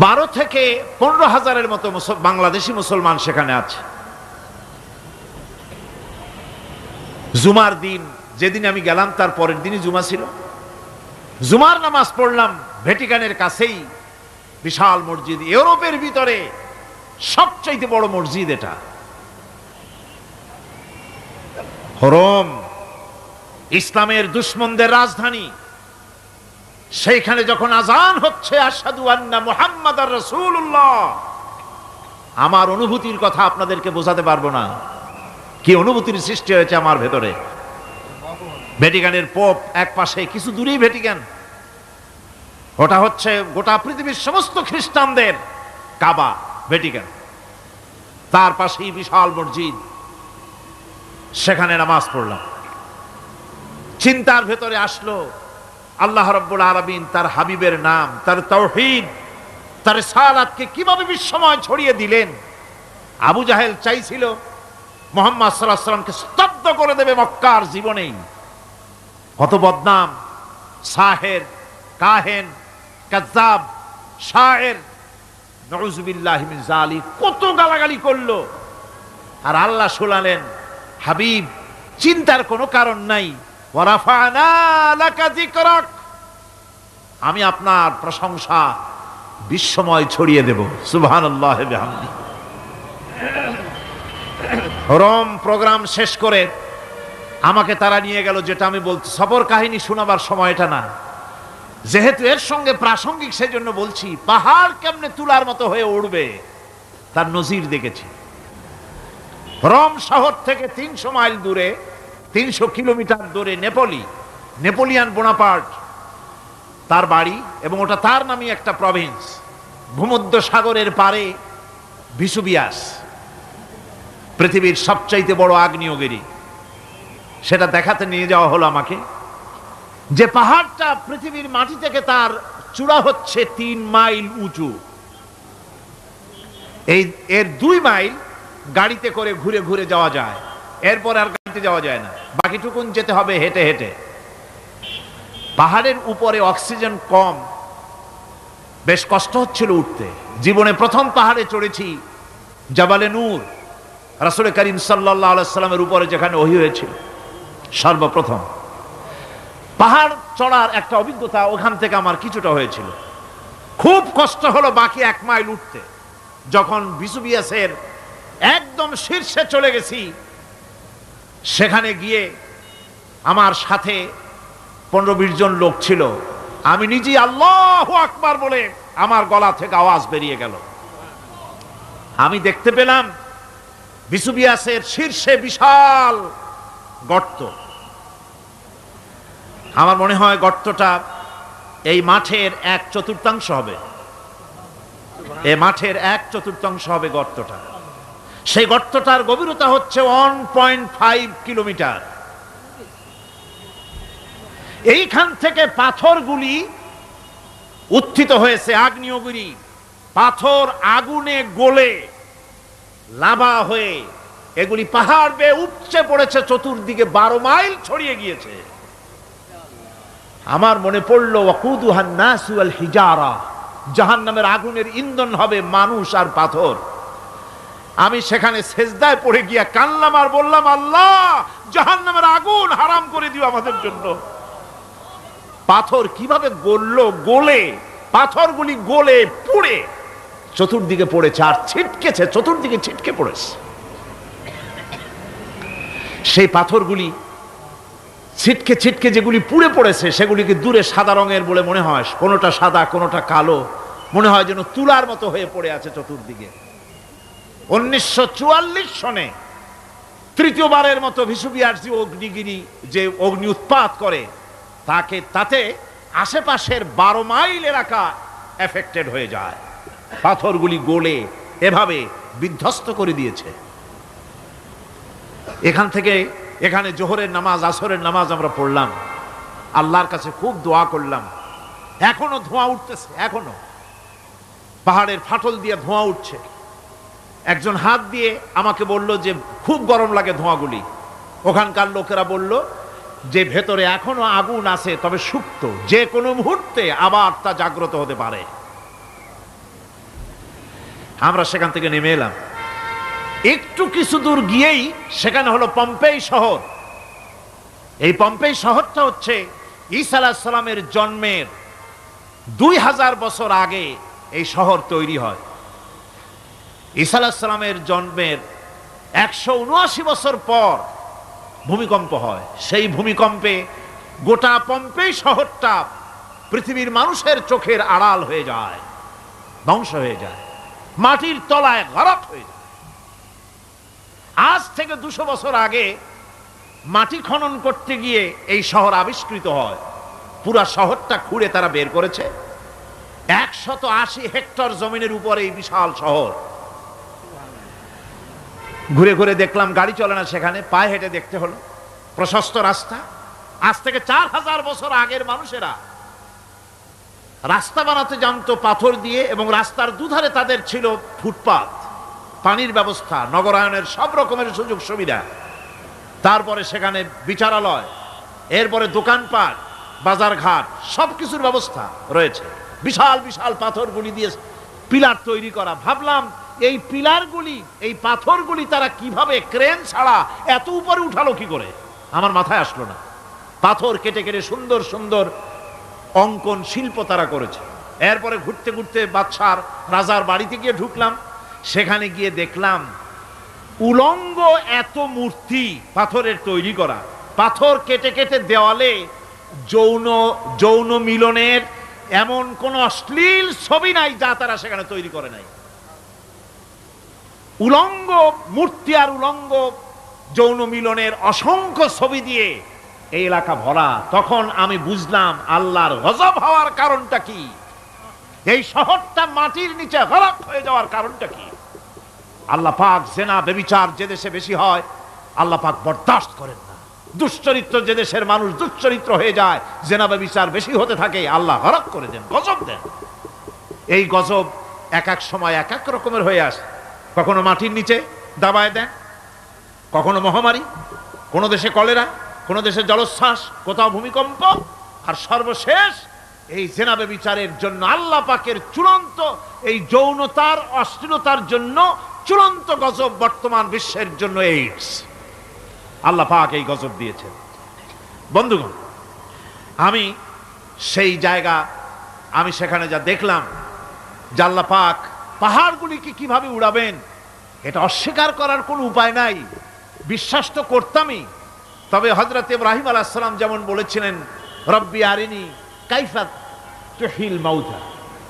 12 থেকে 15,000-এর মতো বাংলাদেশি মুসলমান সেখানে আছে। জুমার দিন, যেদিন আমি গেলাম তার পরের দিনই জুমা ছিল। জুমার নামাজ পড়লাম ভ্যাটিকানের কাছেই বিশাল মসজিদ, ইউরোপের ভিতরে সবচাইতে বড় মসজিদ এটা। রোম ইসলামের দুশমনদের রাজধানী। সেইখানে যখন আজান হচ্ছে আশহাদু আন্না মুহাম্মাদার রাসূলুল্লাহ, আমার অনুভূতির কথা আপনাদেরকে বোঝাতে পারবো না, কি অনুভূতির সৃষ্টি হয়েছে আমার ভেতরে। ভ্যাটিকানের পোপ এক পাশে, কিছু দূরেই ভ্যাটিকান, ওটা হচ্ছে গোটা পৃথিবীর সমস্ত খ্রিস্টানদের কাবা, ভ্যাটিকান। তার পাশেই বিশাল মসজিদ, সেখানে নামাজ পড়লাম। চিন্তার ভেতরে আসলো আল্লাহ রাব্বুল আলামিন তার হাবিবের নাম, তার তাওহীদ, তার রিসালাতকে কিভাবে বিশ্বময় ছড়িয়ে দিলেন। আবু জাহেল চাইছিল মুহাম্মদ সাল্লাল্লাহু আলাইহি ওয়াসাল্লামকে স্তব্ধ করে দেবে মক্কার জীবনেই। কত বদনাম, সাহের, কাহেন, কাজ্জাব, শায়ের, নাউযুবিল্লাহি মিন যালিক, কত গালাগালি করলো। আর আল্লাহ শোনালেন, হাবিব চিন্তার কোনো কারণ নাই, ওয়া রাফা'না লাকা যিকরাক, আমি আপনার প্রশংসা বিশ্বময় ছড়িয়ে দেব। সুবহানাল্লাহি ওয়া বিহামদিহি। রোম প্রোগ্রাম শেষ করে আমাকে তারা নিয়ে গেল, যেটা আমি বলছি সফর কাহিনী শোনাবার সময় এটা না, যেহেতু এর সঙ্গে প্রাসঙ্গিক সেজন্য বলছি। পাহাড় কেমনে তুলার মতো হয়ে উঠবে তার নজির দেখেছি। রোম শহর থেকে 300 মাইল দূরে, 300 কিলোমিটার দূরে নেপোলিয়ান বোনাপার্ট তার বাড়ি, এবং ওটা তার নামে একটা প্রভিন্স। ভূমধ্য সাগরের পারে ভিসুভিয়াস, পৃথিবীর সবচাইতে বড় আগ্নেয়গিরি, সেটা দেখাতে নিয়ে যাওয়া হলো আমাকে। যে পাহাড়টা পৃথিবীর মাটি থেকে তার চূড়া হচ্ছে 3 মাইল উঁচু, এর 2 মাইল গাড়িতে করে ঘুরে ঘুরে যাওয়া যায়, এরপর আর গাড়িতে যাওয়া যায় না, বাকিটুকুন যেতে হবে হেঁটে হেঁটে। পাহাড়ের উপরে অক্সিজেন কম, বেশ কষ্ট হচ্ছিল উঠতে। জীবনে প্রথম পাহাড়ে চড়েছি জাবালে নূর, রাসূল করিম সাল্লাল্লাহু আলাইহি সাল্লামের উপরে যেখানে ওহী হয়েছিল সর্বপ্রথম। পাহাড় চড়ার একটা অভিজ্ঞতা ওখান থেকে আমার কিছুটা হয়েছিল। খুব কষ্ট হলো বাকি 1 মাইল উঠতে। যখন ভিসুভিয়াসের একদম শীর্ষে চলে গেছি, সেখানে গিয়ে আমার সাথে 15-20 জন লোক ছিল। আমি নিজেই আল্লাহু আকবার বলে আমার গলা থেকে আওয়াজ বেরিয়ে গেল। আমি দেখতে পেলাম ভিসুভিয়াসের শীর্ষে বিশাল গর্ত। আমার মনে হয় গর্তটা এই মাঠের 1/4 হবে, এই মাঠের 1/4 হবে গর্তটা। সেই গর্তটার গভীরতা হচ্ছে 1.5 কিলোমিটার। এইখান থেকে পাথরগুলি উত্থিত হয়েছে, আগ্নেয়গিরি পাথর আগুনে গলে লাভা হয়ে এগুলি পাহাড় বেয়ে উপচে পড়েছে, চতুর্দিকে 12 মাইল ছড়িয়ে গিয়েছে। আমার মনে পড়ল, ওয়াকুদুহান নাসু ওয়াল হিজারা, জাহান্নামের আগুনের ইন্ধন হবে মানুষ আর পাথর। আমি সেখানে সেজদায় পড়ে গিয়া কানলাম আর বললাম, আল্লাহ জাহান্নামের আগুন হারাম করে দিও আমাদের জন্য। পাথর কিভাবে গললো, গলে পাথরগুলি গলে পুড়ে চতুর্দিকে পড়েছে আর ছিটকেছে, চতুর্দিকে ছিটকে পড়েছে। সেই পাথরগুলি ছিটকে ছিটকে যেগুলি পুড়ে পড়েছে, সেগুলিকে দূরে সাদা রঙের বলে মনে হয়, কোনোটা সাদা কোনোটা কালো, মনে হয় যেন তুলার মতো হয়ে পড়ে আছে চতুর্দিকে। 1944 সনে তৃতীয়বারের মতো ভিসুভিয়াস অগ্নিগিরি যে অগ্নি উৎপাত করে, তাতে আশেপাশের 12 মাইল এলাকা এফেক্টেড হয়ে যায়। পাথরগুলি গলে এভাবে বিধ্বস্ত করে দিয়েছে। এখান থেকে এখানে জোহরের নামাজ, আসরের নামাজ আমরা পড়লাম, আল্লাহর কাছে খুব দোয়া করলাম। এখনো ধোঁয়া উঠতেছে, এখনো পাহাড়ের ফাটল দিয়ে ধোঁয়া উঠছে। একজন হাত দিয়ে আমাকে বলল যে খুব গরম লাগে ধোঁয়াগুলি। ওখানকার লোকেরা বলল যে ভেতরে এখনো আগুন আছে, তবে সুপ্ত, যে কোনো মুহূর্তে আবার তা জাগ্রত হতে পারে। আমরা সেখান থেকে নেমে এলাম। একটু কিছু দূর গিয়েই সেখানে হলো পম্পেই শহর। এই পম্পেই শহরটা হচ্ছে ঈসা আলাইহিস সালামের জন্মের 2000 বছর আগে এই শহর তৈরি হয়। ঈসা আলাইহিস সালামের জন্মের 179 বছর পর ভূমিকম্প হয়। সেই ভূমিকম্পে গোটা পম্পেই শহরটা পৃথিবীর মানুষের চোখের আড়াল হয়ে যায়, ধ্বংস হয়ে যায়, মাটির তলায় গরক হয়ে যায়। আজ থেকে 200 বছর আগে মাটি খনন করতে গিয়ে এই শহর আবিষ্কৃত হয়। পুরা শহরটা খুঁড়ে তারা বের করেছে। 180 হেক্টর জমিনের উপরে এই বিশাল শহর। ঘুরে ঘুরে দেখলাম, গাড়ি চলে না সেখানে, পায়ে হেঁটে দেখতে হলো। প্রশস্ত রাস্তা। আজ থেকে 4000 বছর আগের মানুষেরা রাস্তা বানাতে জানতো পাথর দিয়ে, এবং রাস্তার দুধারে তাদের ছিল ফুটপাত, পানির ব্যবস্থা, নগরায়নের সব রকমের সুযোগ সুবিধা। তারপরে সেখানে বিচারালয়, এরপরে দোকানপাট, বাজারঘাট সবকিছুর ব্যবস্থা রয়েছে। বিশাল বিশাল পাথরগুলি দিয়ে পিলার তৈরি করা। ভাবলাম এই পিলারগুলি, এই পাথরগুলি তারা কিভাবে ক্রেন ছাড়া এত উপরে উঠালো কি করে, আমার মাথায় আসলো না। পাথর কেটে কেটে সুন্দর সুন্দর অঙ্কন শিল্প তারা করেছে। এরপরে ঘুরতে ঘুরতে বাদশার রাজার বাড়িতে গিয়ে ঢুকলাম। সেখানে গিয়ে দেখলাম উলঙ্গ এত মূর্তি পাথরের তৈরি করা। পাথর কেটে কেটে দেওয়ালে যৌন মিলনের এমন কোন অশ্লীল ছবি নাই যা তারা সেখানে তৈরি করে নাই। উলঙ্গ মূর্তি আর উলঙ্গ যৌন মিলনের অসংখ্য ছবি দিয়ে এই এলাকা ভরা। তখন আমি বুঝলাম আল্লাহর গজব হওয়ার কারণটা কি, এই শহরটা মাটির নিচে গরক হয়ে যাওয়ার কারণটা কি। আল্লাহ পাক জেনা ব্যভিচার যে দেশে বেশি হয় আল্লাহ পাক বরদাস্ত করেন না। দুশ্চরিত্র যে দেশের মানুষ দুশ্চরিত্র হয়ে যায়, জেনা ব্যভিচার বেশি হতে থাকে, আল্লাহ গরক করে দেন, গজব দেন। এই গজব এক এক সময় এক এক রকমের হয়ে আসে। কখনো মাটির নিচে দাবায় দেন, কখনো মহামারী, কোন দেশে কলেরা, কোন দেশে জলোচ্ছ্বাস, কোথাও ভূমিকম্প, আর সর্বশেষ এই জেনা ব্যভিচারের জন্য আল্লাহ পাকের চূড়ান্ত এই যৌনতার অশ্লীলতার জন্য চূড়ান্ত গজব বর্তমান বিশ্বের জন্য এইডস। আল্লাহ পাক এই গজব দিয়েছেন। বন্ধুগণ, আমি সেই জায়গা, আমি সেখানে যা দেখলাম যে আল্লাহ পাক পাহাড়গুলিকে কিভাবে উড়াবেন এটা অস্বীকার করার কোনো উপায় নাই। বিশ্বাস তো করতামই, তবে হযরত ইব্রাহিম আলাইহিস সালাম যেমন বলেছিলেন, রব্বি আরিনি কাইফা তুহিল মাউতা,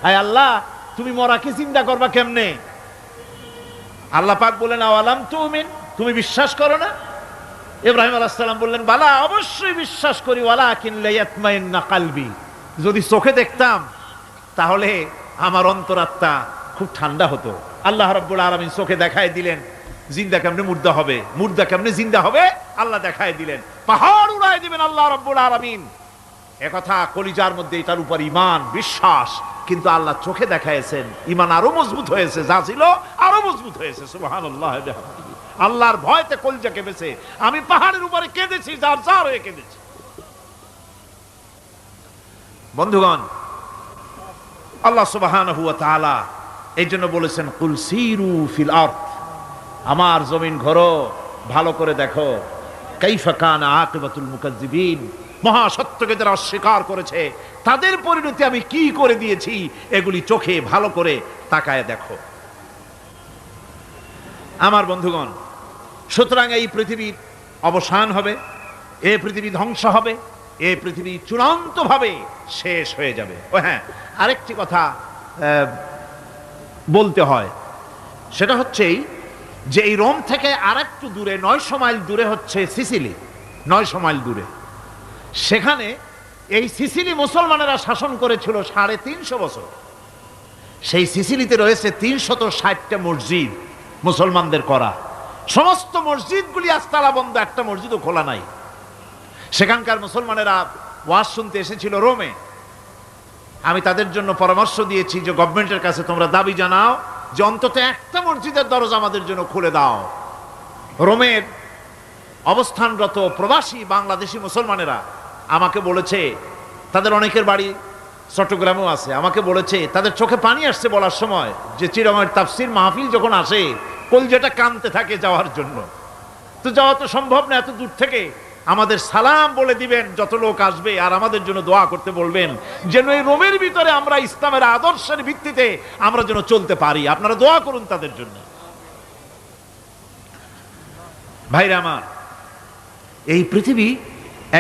আয় আল্লাহ তুমি মরাকে জিন্দা করবা কেমনে? আল্লাহ পাক বলেন আওয়ালাম তুমিন, তুমি বিশ্বাস করো না? ইব্রাহিম আলাইহিস সালাম বললেন বালা, অবশ্যই বিশ্বাস করি, ওয়ালাকিন লিয়াতমাইন্না কলবি, যদি চোখে দেখতাম তাহলে আমার অন্তরাত্মা খুব ঠান্ডা হতো। আল্লাহ রাব্বুল আলামিন চোখে দেখায় দিলেন জিন্দা কেমনে মুর্দা হবে, মুর্দা কেমনে জিন্দা হবে, আল্লাহ দেখায় দিলেন। পাহাড় উড়ায় দিবেন আল্লাহ রাব্বুল আলামিন। একথা কলিজার মধ্যে এটার উপর ঈমান বিশ্বাস, কিন্তু আল্লাহ চোখে দেখাইছেন, ঈমান আরো মজবুত হয়েছে, যা ছিল আরো মজবুত হয়েছে। সুবহানাল্লাহ। আল্লাহর ভয়তে কলিজা কেঁপেছে। আমি পাহাড়ের উপরে কেঁদেছি, যার যার হয়ে কেঁদেছি। বন্ধুগণ, আল্লাহ সুবহানাহু ওয়া তাআলা এই জন্য বলেছেন কুল সিরু ফিল আরদ, আমার জমিন ঘোরো, ভালো করে দেখো, কাইফা কানা আকিবাতুল মুকাজ্জিবিন, মহাসত্যকে যারা অস্বীকার করেছে তাদের পরিণতি আমি কি করে দিয়েছি, এগুলি চোখে ভালো করে তাকায় দেখো। আমার বন্ধুগণ, সুতরাং এই পৃথিবীর অবসান হবে, এই পৃথিবী ধ্বংস হবে, এই পৃথিবী চূড়ান্তভাবে শেষ হয়ে যাবে। ও হ্যাঁ, আরেকটি কথা বলতে হয়, সেটা হচ্ছেই যে এই রোম থেকে আরেকটু দূরে 900 মাইল দূরে হচ্ছে সিসিলি। 900 মাইল দূরে, সেখানে এই সিসিলি মুসলমানেরা শাসন করেছিল 350 বছর। সেই সিসিলিতে রয়েছে 360টা মসজিদ মুসলমানদের করা। সমস্ত মসজিদগুলি আজ তালা বন্ধ, একটা মসজিদও খোলা নাই। সেখানকার মুসলমানেরা ওয়াজ শুনতে এসেছিল রোমে। আমি তাদের জন্য পরামর্শ দিয়েছি যে গভর্নমেন্টের কাছে তোমরা দাবি জানাও যে অন্তত একটা মসজিদের দরজা আমাদের জন্য খুলে দাও। রোমের অবস্থানরত প্রবাসী বাংলাদেশি মুসলমানেরা আমাকে বলেছে, তাদের অনেকের বাড়ি চট্টগ্রামেও আছে, আমাকে বলেছে তাদের চোখে পানি আসছে বলার সময় যে চিরঙের তাফসীর মাহফিল যখন আসে কলজাটা কাঁদতে থাকে যাওয়ার জন্য। তো যাওয়া তো সম্ভব না এত দূর থেকে, আমাদের সালাম বলে দিবেন যত লোক আসবে, আর আমাদের জন্য দোয়া করতে বলবেন যেন এই রোমের ভিতরে আমরা ইসলামের আদর্শের ভিত্তিতে আমরা যেন চলতে পারি। আপনারা দোয়া করুন তাদের জন্য। ভাইরা আমার, এই পৃথিবী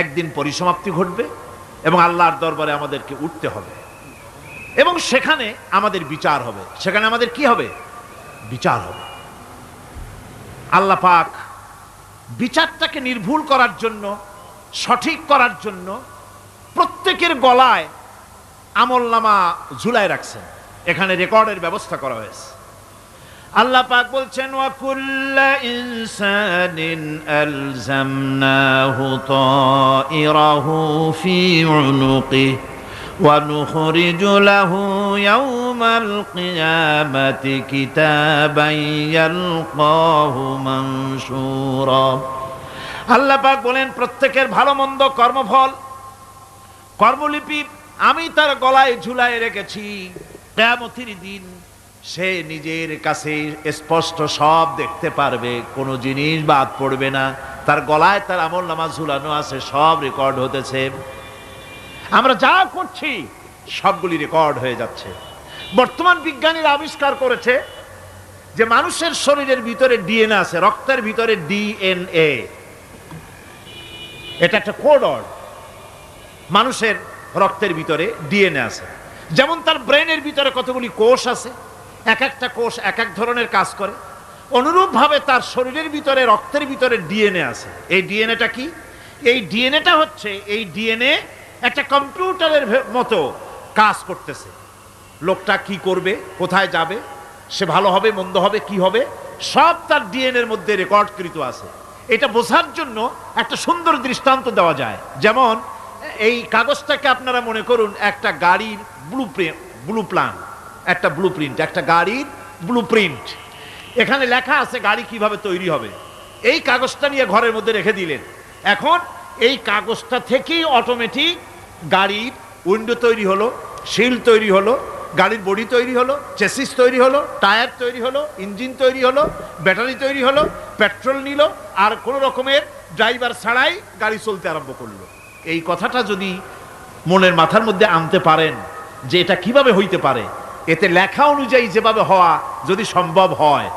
একদিন পরিসমাপ্তি ঘটবে এবং আল্লাহর দরবারে আমাদেরকে উঠতে হবে এবং সেখানে আমাদের বিচার হবে। সেখানে আমাদের কি হবে? বিচার হবে। আল্লাহ পাক বিচারটাকে নির্ভুল করার জন্য, সঠিক করার জন্য প্রত্যেকের গলায় আমলনামা ঝুলায় রাখছেন। এখানে রেকর্ডের ব্যবস্থা করা হয়েছে। আল্লাহ পাক বলছেন ওয়া কুল্লা ইনসানিন আলজামনাহু তাইরাহু ফি উনুকিহি ওয়া নুখরিজু লাহু ইয়াওমাল কিয়ামাতি কিতাবান ইয়ালকাহু মানশুরা। আল্লাহ পাক বলেন প্রত্যেকের ভালো মন্দ কর্মফল কর্মলিপি আমি তার গলায় ঝুলায় রেখেছি। কিয়ামতের দিন সে নিজের কাছে স্পষ্ট সব দেখতে পারবে, কোনো জিনিস বাদ পড়বে না। তার গলায় তার আমলনামা ঝুলানো আছে, সব রেকর্ড হতেছে। আমরা যা করছি সবগুলি রেকর্ড হয়ে যাচ্ছে। বর্তমান বিজ্ঞানীরা আবিষ্কার করেছে যে মানুষের শরীরের ভিতরে ডিএনএ আছে, রক্তের ভিতরে ডিএনএ, এটা একটা কোড। মানুষের রক্তের ভিতরে ডিএনএ আছে। যেমন তার ব্রেনের ভিতরে কতগুলি কোষ আছে, এক একটা কোষ এক এক ধরনের কাজ করে, অনুরূপভাবে তার শরীরের ভিতরে রক্তের ভিতরে ডিএনএ আছে। এই ডিএনএটা কি? এই ডিএনএটা হচ্ছে, এই ডিএনএ একটা কম্পিউটারের মতো কাজ করতেছে। লোকটা কি করবে, কোথায় যাবে, সে ভালো হবে মন্দ হবে কি হবে, সব তার ডিএনএর মধ্যে রেকর্ডকৃত আছে। এটা বোঝার জন্য একটা সুন্দর দৃষ্টান্ত দেওয়া যায়। যেমন এই কাগজটাকে আপনারা মনে করুন একটা গাড়ির একটা গাড়ির ব্লুপ্রিন্ট। এখানে লেখা আছে গাড়ি কিভাবে তৈরি হবে। এই কাগজটা নিয়ে ঘরের মধ্যে রেখে দিলেন। এখন এই কাগজটা থেকেই অটোমেটিক গাড়ির উইন্ডো তৈরি হলো, শিল তৈরি হলো, গাড়ির বডি তৈরি হলো, চেসিস তৈরি হলো, টায়ার তৈরি হলো, ইঞ্জিন তৈরি হলো, ব্যাটারি তৈরি হলো, পেট্রোল নিল, আর কোনো রকমের ড্রাইভার ছাড়াই গাড়ি চলতে আরম্ভ করলো। এই কথাটা যদি মনের মাথার মধ্যে আনতে পারেন যে এটা কিভাবে হইতে পারে, এতে লেখা অনুযায়ী যেভাবে হওয়া যদি সম্ভব হয়,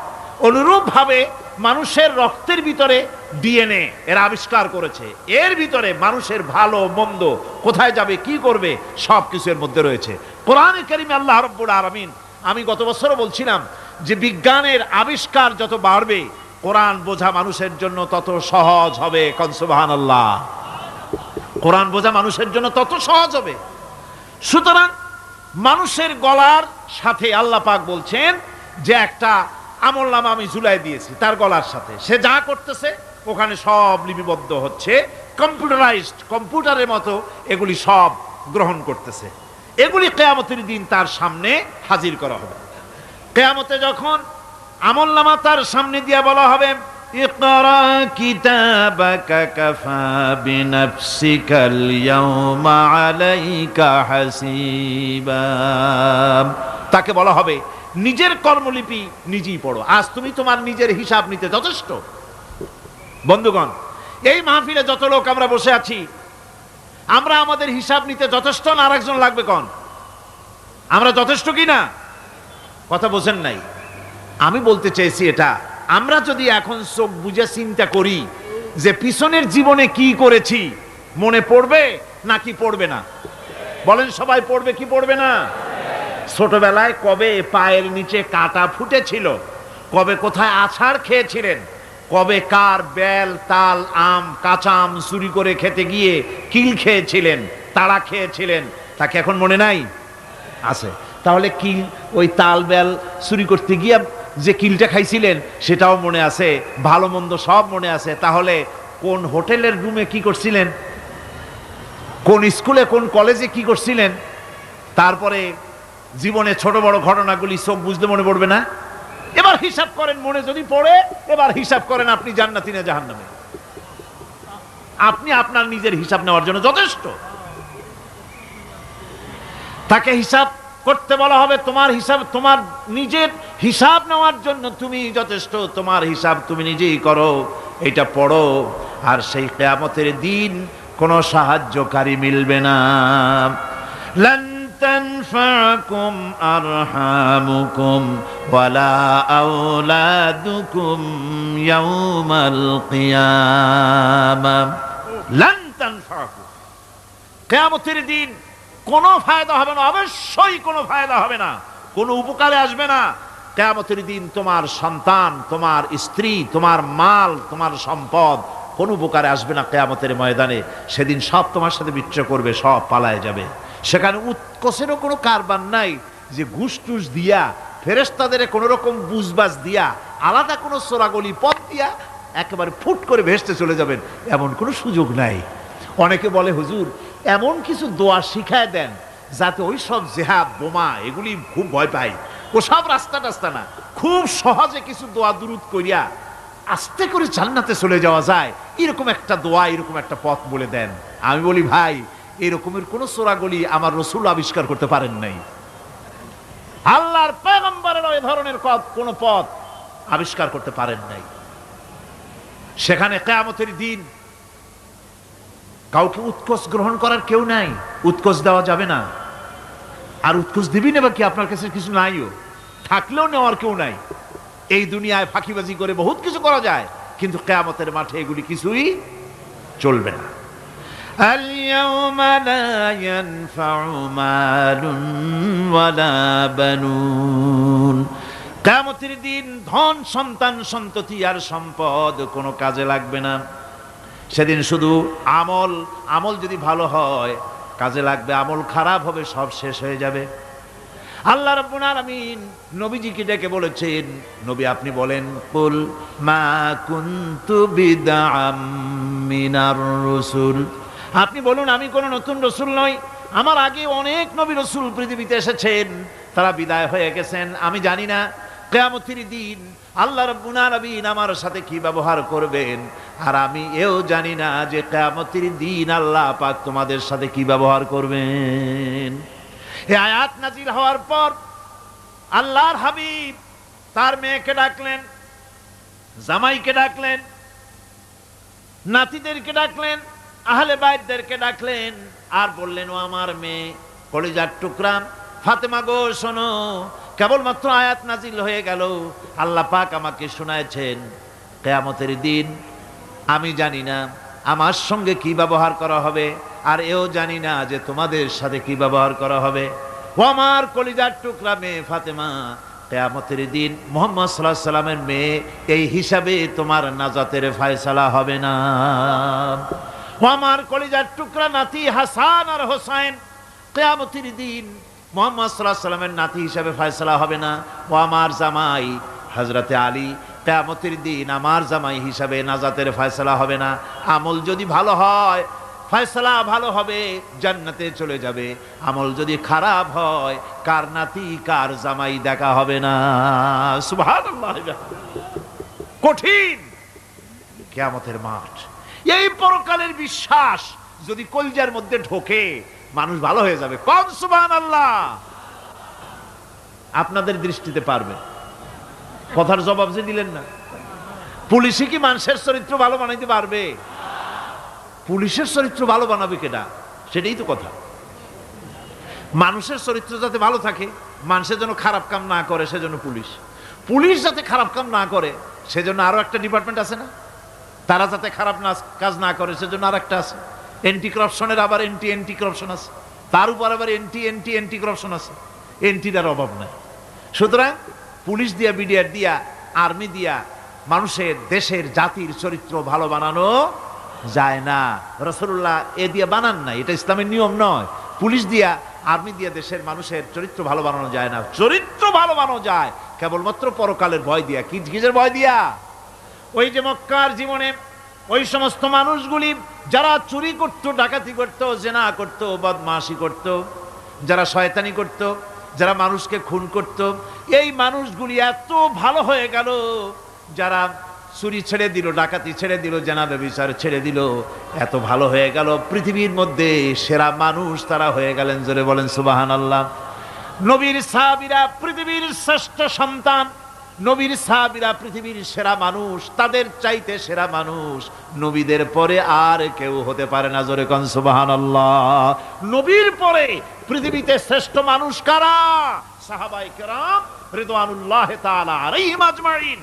অনুরূপভাবে মানুষের রক্তের ভিতরে ডিএনএ এরা আবিষ্কার করেছে। এর ভিতরে মানুষের ভালো মন্দ, কোথায় যাবে কি করবে, সব কিছু এর মধ্যে রয়েছে। কোরআনে কারিমে আল্লাহ রাব্বুল আলামিন, আমি গত বছরও বলছিলাম যে বিজ্ঞানের আবিষ্কার যত বাড়বে কোরআন বোঝা মানুষের জন্য তত সহজ হবে। কোন সুবহানাল্লাহ। কোরআন বোঝা মানুষের জন্য তত সহজ হবে। সুতরাং মানুষের গলার সাথে আল্লাহ পাক বলছেন যে একটা আমলনামা আমি ঝুলাই দিয়েছি তার গলার সাথে, সে যা করতেছে ওখানে সব লিপিবদ্ধ হচ্ছে, কম্পিউটারাইজড, কম্পিউটারের মতো এগুলি সব গ্রহণ করতেছে। এগুলি কিয়ামতের দিন তার সামনে হাজির করা হবে। কিয়ামতে যখন আমলনামা তার সামনে দিয়ে বলা হবে, ইকরা কিতাবাকা কাফা বিনাফসিকাল ইয়াওমা আলাইকা হাসিবা, তাকে বলা হবে নিজের কর্মলিপি নিজেই পড়ো, আজ তুমি তোমার নিজের হিসাব নিতে যথেষ্ট। বন্ধুগণ, এই মাহফিলে যত লোক আমরা বসে আছি, আমরা আমাদের হিসাব নিতে যথেষ্ট না আরেকজন লাগবে? কোন আমরা যথেষ্ট কি না? কথা বোঝেন নাই। আমি বলতে চেয়েছি এটা, আমরা যদি এখন চোখ বুঝে চিন্তা করি যে পিছনের জীবনে কি করেছি, মনে পড়বে নাকি পড়বে না? বলেন সবাই, পড়বে কি পড়বে না? ছোটবেলায় কবে পায়ের নিচে কাটা ফুটেছিল, কবে কোথায় আছাড় খেয়েছিলেন, কবে কার বেল তাল আম কাঁচা আম চুরি করে খেতে গিয়ে কিল খেয়েছিলেন, তাড়া খেয়েছিলেন, তাকে এখন মনে নাই? আছে। তাহলে কিল, ওই তাল বেল চুরি করতে গিয়ে যে কিলটা খাইছিলেন সেটাও মনে আছে, ভালো মন্দ সব মনে আছে। তাহলে কোন হোটেলের রুমে কি করছিলেন, কোন স্কুলে কোন কলেজে কি করছিলেন, তারপরে জীবনে ছোট বড় ঘটনাগুলি চোখ বুঝতে মনে পড়বে না? এবার হিসাব করেন, মনে যদি পড়ে এবার হিসাব করেন আপনি জান্নাতি না জাহান্নামে। আপনি আপনার নিজের হিসাব নেওয়ার জন্য যথেষ্ট। তাকে হিসাব করতে বলা হবে, তোমার হিসাব, তোমার নিজের হিসাব নেওয়ার জন্য তুমি যথেষ্ট, তোমার হিসাব তুমি নিজেই করো, এটা পড়ো। আর সেই কিয়ামতের দিন কোনো সাহায্যকারী মিলবে না। লান তানফাকুম আরহামুকুম ওয়ালা আওলাদুকুম ইয়াউমাল কিয়ামাহ। লান তানফাকুম, কিয়ামতের দিন কোনো ফায়দা হবে না, অবশ্যই কোনো ফায়দা হবে না, কোনো উপকারে আসবে না। কিয়ামতের দিন তোমার সন্তান, তোমার স্ত্রী, তোমার মাল, তোমার সম্পদ কোনো উপকারে আসবে না। কিয়ামতের ময়দানে সেদিন সব তোমার সাথে বিচ্ছিন্ন করবে, সব পালায় যাবে। সেখানে উৎকোষেরও কোনো কারবার নাই যে ঘুষ টুস দিয়া, ফেরেশতাদের কোনো রকম বুঝবাজ দিয়া, আলাদা কোনো চোরাগলি পথ দিয়া একেবারে ফুট করে ভেসতে চলে যাবেন, এমন কোনো সুযোগ নাই। অনেকে বলে, হুজুর এমন কিছু দোয়া শিখায় দেন যাতে ওই সব জেহাদ বোমা এগুলি খুব ভয় পাই, ও সব রাস্তা টাস্তা না, খুব সহজে কিছু দোয়া দুরুদ করিয়া আস্তে করে জান্নাতে চলে যাওয়া যায়, এরকম একটা দোয়া, এরকম একটা পথ বলে দেন। আমি বলি ভাই, এরকমের কোন চোরাগলি আমার রাসূল আবিষ্কার করতে পারেন নাই। আল্লাহর পয়গম্বরের ওই ধরনের কোন পথ আবিষ্কার করতে পারেন নাই। সেখানে কিয়ামতের দিন কাউকে উৎকোচ গ্রহণ করার কেউ নাই, উৎকোচ দেওয়া যাবে না। আর উৎকোচ দিবি না বা কি, আপনার কাছে কিছু নাইও, থাকলেও নেওয়ার কেউ নাই। এই দুনিয়ায় ফাঁকিবাজি করে বহুত কিছু করা যায়, কিন্তু কিয়ামতের মাঠে এগুলি কিছুই চলবে না। আল-ইয়াওমা লা ইয়ানফা'ু মালুন ওয়ালা বানুন, কিয়ামতের দিন ধন সন্তান সন্ততি আর সম্পদ কোনো কাজে লাগবে না। সেদিন শুধু আমল যদি ভালো হয় কাজে লাগবে, আমল খারাপ হবে সব শেষ হয়ে যাবে। আল্লাহ রাব্বুল আলামিন নবীজিকে ডেকে বলেছেন, নবী আপনি বলেন, কুল মা কুনতু বিদআম মিনার রাসূল, আপনি বলুন আমি কোন নতুন রাসূল নই, আমার আগে অনেক নবী রাসূল পৃথিবীতে এসেছেন, তারা বিদায় হয়ে গেছেন। আমি জানি না কিয়ামতের দিন আল্লাহ রাব্বুল আলামিন আমার সাথে কি ব্যবহার করবেন, আর আমি এও জানি না যে কিয়ামতের দিন আল্লাহ পাক তোমাদের সাথে কি ব্যবহার করবেন। এই আয়াত নাজিল হওয়ার পর আল্লাহর হাবিব তার মেয়েকে ডাকলেন, জামাইকে ডাকলেন, নাতিদেরকে ডাকলেন, আহলে বাইতদেরকে ডাকলেন, আর বললেন, ও আমার মেয়ে কলিজার টুকরা ফাতেমা গো, শোনো, কেবলমাত্র আয়াত নাজিল হয়ে গেল, আল্লাহ পাক আমাকে শোনায়ছেন কিয়ামতের দিন আমি জানি না আমার সঙ্গে কি ব্যবহার করা হবে, আর এও জানি না যে তোমাদের সাথে কি ব্যবহার করা হবে। ও আমার কলিজার টুকরা মেয়ে ফাতেমা, কিয়ামতের দিন মুহাম্মদ সাল্লাল্লাহু আলাইহি সাল্লামের মেয়ে, এই হিসাবে তোমার নাজাতের ফয়সালা হবে না। ও আমার কলিজার টুকরা নাতি হাসান আর হোসেন, কিয়ামতের দিন মুহাম্মদ সাল্লাল্লাহু আলাইহি সাল্লামের নাতি হিসাবে ফয়সালা হবে না। ও আমার জামাই হযরতে আলী, কিয়ামতের দিন আমার জামাই হিসাবে নাজাতের ফয়সালা হবে না। আমল যদি ভালো হয় ফয়সালা ভালো হবে, জান্নাতে চলে যাবে। আমল যদি খারাপ হয় কার নাতি কার জামাই দেখা হবে না। সুবহানাল্লাহ, কঠিন কিয়ামতের মাঠ। এই পরকালের বিশ্বাস যদি কলিজার মধ্যে ঢোকে মানুষ ভালো হয়ে যাবে। কোন সুবহানাল্লাহ। আপনাদের দৃষ্টিতে পারবে, কথার জবাব যে দিলেন না। পুলিশে কি মানুষের চরিত্র ভালো বানাইতে পারবে? পুলিশের চরিত্র ভালো বানাবে কেডা? সেটাই তো কথা। মানুষের চরিত্র যাতে ভালো থাকে, মানুষের জন্য খারাপ কাম না করে, সেজন্য পুলিশ যাতে খারাপ কাম না করে সেজন্য আরো একটা ডিপার্টমেন্ট আছে না, তারা যাতে খারাপ কাজ না করে সেজন্য আর একটা আছে। এন্টি করাপশনের আবার এন্টি করাপশন আছে, তার উপর আবার এন্টি করাপশন আছে। এন্টিটার অভাব নাই। সুতরাং পুলিশ দিয়া, বিডিআর দিয়া, আর্মি দিয়া মানুষের, দেশের, জাতির চরিত্র ভালো বানানো যায় না। রাসূলুল্লাহ এ দিয়া বানান নাই, এটা ইসলামের নিয়ম নয়। পুলিশ দিয়া, আর্মি দিয়া দেশের মানুষের চরিত্র ভালো বানানো যায় না। চরিত্র ভালো বানানো যায় কেবলমাত্র পরকালের ভয় দিয়া। কিসের ভয় দিয়া? ওই যে মক্কার জীবনে ওই সমস্ত মানুষগুলি যারা চুরি করত, ডাকাতি করত, জেনা করত, বদমাশি করত, যারা শয়তানি করত, যারা মানুষকে খুন করত, এই মানুষগুলি এত ভালো হয়ে গেল, যারা চুরি ছেড়ে দিল, ডাকাতি ছেড়ে দিল, জেনা ব্যভিচার ছেড়ে দিল, এত ভালো হয়ে গেল, পৃথিবীর মধ্যে সেরা মানুষ তারা হয়ে গেলেন। জোরে বলেন সুবহানাল্লাহ। নবীর সাহাবীরা পৃথিবীর শ্রেষ্ঠ সন্তান, নবীর সাহাবীরা পৃথিবীর সেরা মানুষ, তাদের চাইতে সেরা মানুষ নবীদের পরে আর কেউ হতে পারে না। জোরে কোন সুবহানাল্লাহ। নবীর পরে পৃথিবীতে শ্রেষ্ঠ মানুষ কারা? সাহাবায়ে কেরাম রিদওয়ানুল্লাহি তাআলা আলাইহিম আজমাইন।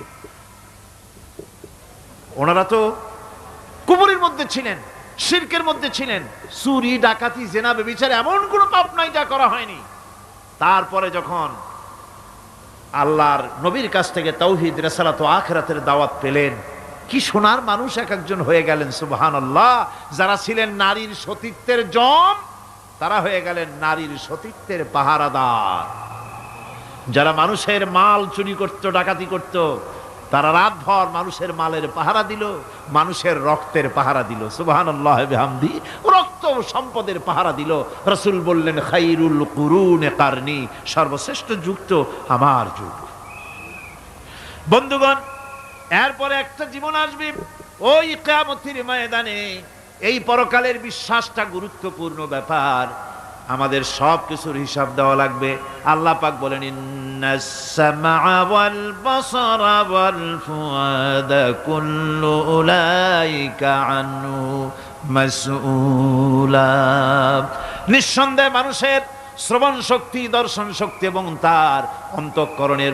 ওনারা তো কুফরের মধ্যে ছিলেন, শিরকের মধ্যে ছিলেন, চুরি, ডাকাতি, জেনা, ব্যভিচার এমন কোন পাপ নাই যা করা হয়নি। তারপরে যখন আল্লাহর নবীর কাছ থেকে তাওহীদ, রিসালাত ও আখিরাতের দাওয়াত পেলেন, কি সোনার মানুষ এক একজন হয়ে গেলেন। সুবহানাল্লাহ। যারা ছিলেন নারীর সতীত্বের জম, তারা হয়ে গেলেন নারীর সতীত্বের পাহারাদার। যারা মানুষের মাল চুরি করত, ডাকাতি করত, তারা রাতভর মানুষের মালের পাহারা দিল, মানুষের রক্তের পাহারা দিল। সুবহানাল্লাহ বিহামদি। রক্ত সম্পদের পাহারা দিল। রাসূল বললেন, খায়রুল কুরুনে কারনি, সর্বশ্রেষ্ঠ যুগ তো আমার যুগ। বন্ধুগণ, এরপরে একটা জীবন আসবে ওই কিয়ামতের ময়দানে। এই পরকালের বিশ্বাসটা গুরুত্বপূর্ণ ব্যাপার, আমাদের সব কিছুর হিসাব দেওয়া লাগবে। আল্লাহ পাক বলেন ইন্নাস সামআ ওয়াল বাসারা ওয়াল ফুআদা কুল্লু উলাইকা আনহু মাসউলা। নিঃসন্দেহে মানুষের শ্রবণ শক্তি, দর্শন শক্তি এবং তার অন্তঃকরণের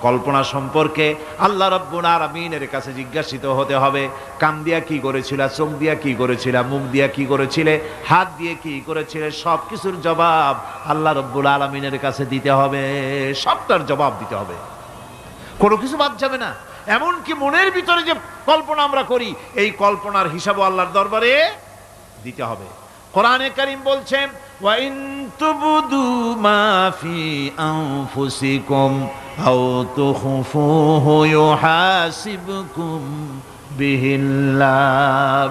কল্পনা সম্পর্কে আল্লাহ রাব্বুল আলামিনের কাছে জিজ্ঞাসিত হতে হবে। কান দিয়া কি করেছিলা, চোখ দিয়া কি করেছিলা, মুখ দিয়া কি করেছিলে, হাত দিয়ে কি করেছিলে, সব কিছুর জবাব আল্লাহ রাব্বুল আলামিনের কাছে দিতে হবে। সবটার জবাব দিতে হবে, কোনো কিছু বাদ যাবে না। এমনকি মনের ভিতরে যে কল্পনা আমরা করি, এই কল্পনার হিসাবও আল্লাহর দরবারে দিতে হবে। কোরআনে কারীম বলছেন ওয়া ইন তুবদু মা ফি আনফুসিকুম আও তুখফুহু ইউহাসিবকুম বিহিল্লাহ।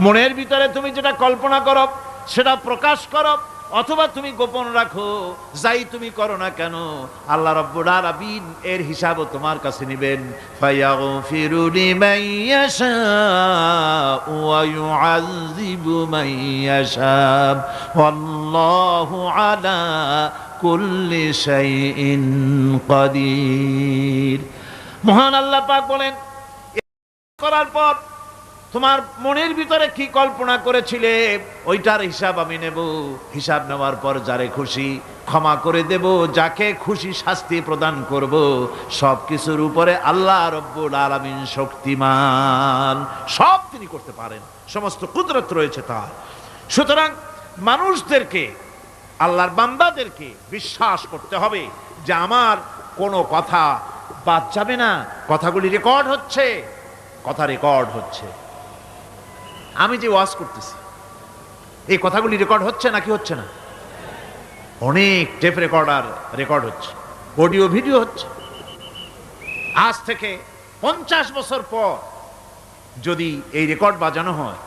মনের ভিতরে তুমি যেটা কল্পনা করো সেটা প্রকাশ করো, অথবা তুমি গোপন রাখো, যাই তুমি করো না কেন আল্লাহ রাব্বুল আলামিন এর হিসাবও তোমার কাছে নেবেন। ফায়াগফিরু লিমান ইয়াশাউ ওয়া ইউআযযিবু মান ইয়াশাউ ওয়াল্লাহু আলা কুল্লি শাইইন কাদির। মহান আল্লাহ পাক বলেন, করার পর তোমার মনের ভিতরে কি কল্পনা করেছিলে ওইটার হিসাব আমি নেব। হিসাব নেওয়ার পর যারে খুশি ক্ষমা করে দেব, যাকে খুশি শাস্তি প্রদান করব। সব কিছুর উপরে আল্লাহ রব্বুল আলামিন শক্তিমান, সব তিনি করতে পারেন, সমস্ত কুদরত রয়েছে তার। সুতরাং মানুষদেরকে, আল্লাহর বান্দাদেরকে বিশ্বাস করতে হবে যে আমার কোনো কথা বাদ যাবে না, কথাগুলি রেকর্ড হচ্ছে, কথা রেকর্ড হচ্ছে। আমি যে ওয়াজ করতেছি এই কথাগুলি রেকর্ড হচ্ছে নাকি হচ্ছে না? অনেক টেপ রেকর্ডার রেকর্ড হচ্ছে, অডিও ভিডিও হচ্ছে। আজ থেকে 50 বছর পর যদি এই রেকর্ড বাজানো হয়,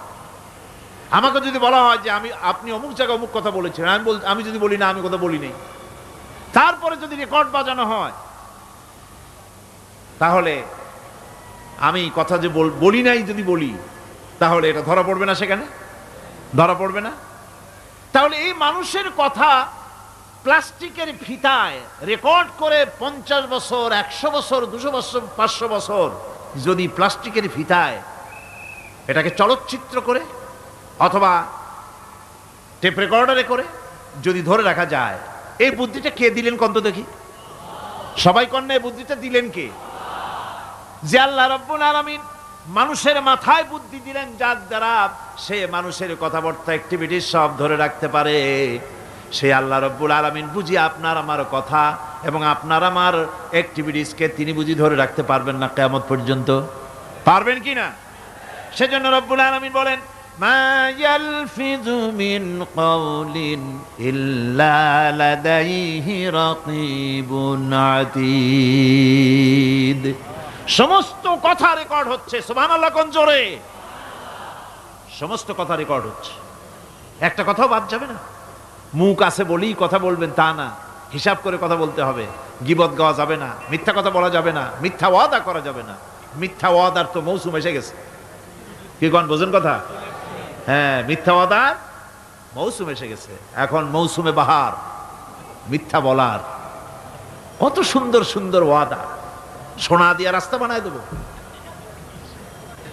আমাকে যদি বলা হয় যে আপনি অমুক জায়গায় অমুক কথা বলেছেন, আমি যদি বলি না আমি কথা বলি নাই, তারপরে যদি রেকর্ড বাজানো হয়, তাহলে আমি কথা যে বলি নাই যদি বলি, তাহলে এটা ধরা পড়বে না? সেখানে ধরা পড়বে না? তাহলে এই মানুষের কথা প্লাস্টিকের ফিতায় রেকর্ড করে 50 বছর, 100 বছর, 200 বছর, 500 বছর যদি প্লাস্টিকের ফিতায় এটাকে চলচ্চিত্র করে অথবা টেপ রেকর্ডারে করে যদি ধরে রাখা যায়, এই বুদ্ধিটা কে দিলেন কন্ত দেখি? সবাই কন্যা এই বুদ্ধিটা দিলেন কে? যে আল্লাহ রাব্বুল আলামিন মানুষের মাথায় বুদ্ধি দিলেন, যার দ্বারা সে মানুষের কথাবার্তা অ্যাক্টিভিটি সব ধরে রাখতে পারে। সে আল্লাহ রাব্বুল আলামিন বুঝি আপনার আমার কথা এবং আপনার আমার অ্যাক্টিভিটিসকে তিনি বুঝি ধরে রাখতে পারবেন না কিয়ামত পর্যন্ত? পারবেন কি না? সেজন্য রাব্বুল আলামিন বলেন মা ইয়ালফিযু মিন কাওলিন ইল্লা লাদাইহি রাকিবুন আতীদ। সমস্ত কথা রেকর্ড হচ্ছে। সুবহানাল্লাহ কোন জোরে! সমস্ত কথা রেকর্ড হচ্ছে, একটা কথাও বাদ যাবে না। মুখ আছে বলেই কথা বলবেন তা না, হিসাব করে কথা বলতে হবে। গীবত গাওয়া যাবে না, মিথ্যা কথা বলা যাবে না, মিথ্যা ওয়াদা করা যাবে না। মিথ্যা ওয়াদার তো মৌসুম এসে গেছে, কি কোন বোঝেন কথা? হ্যাঁ, মিথ্যা ওয়াদার মৌসুম এসে গেছে। এখন মৌসুমে বাহার, মিথ্যা বলার। কত সুন্দর সুন্দর ওয়াদা, সোনা দিয়ে রাস্তা বানায় দেব।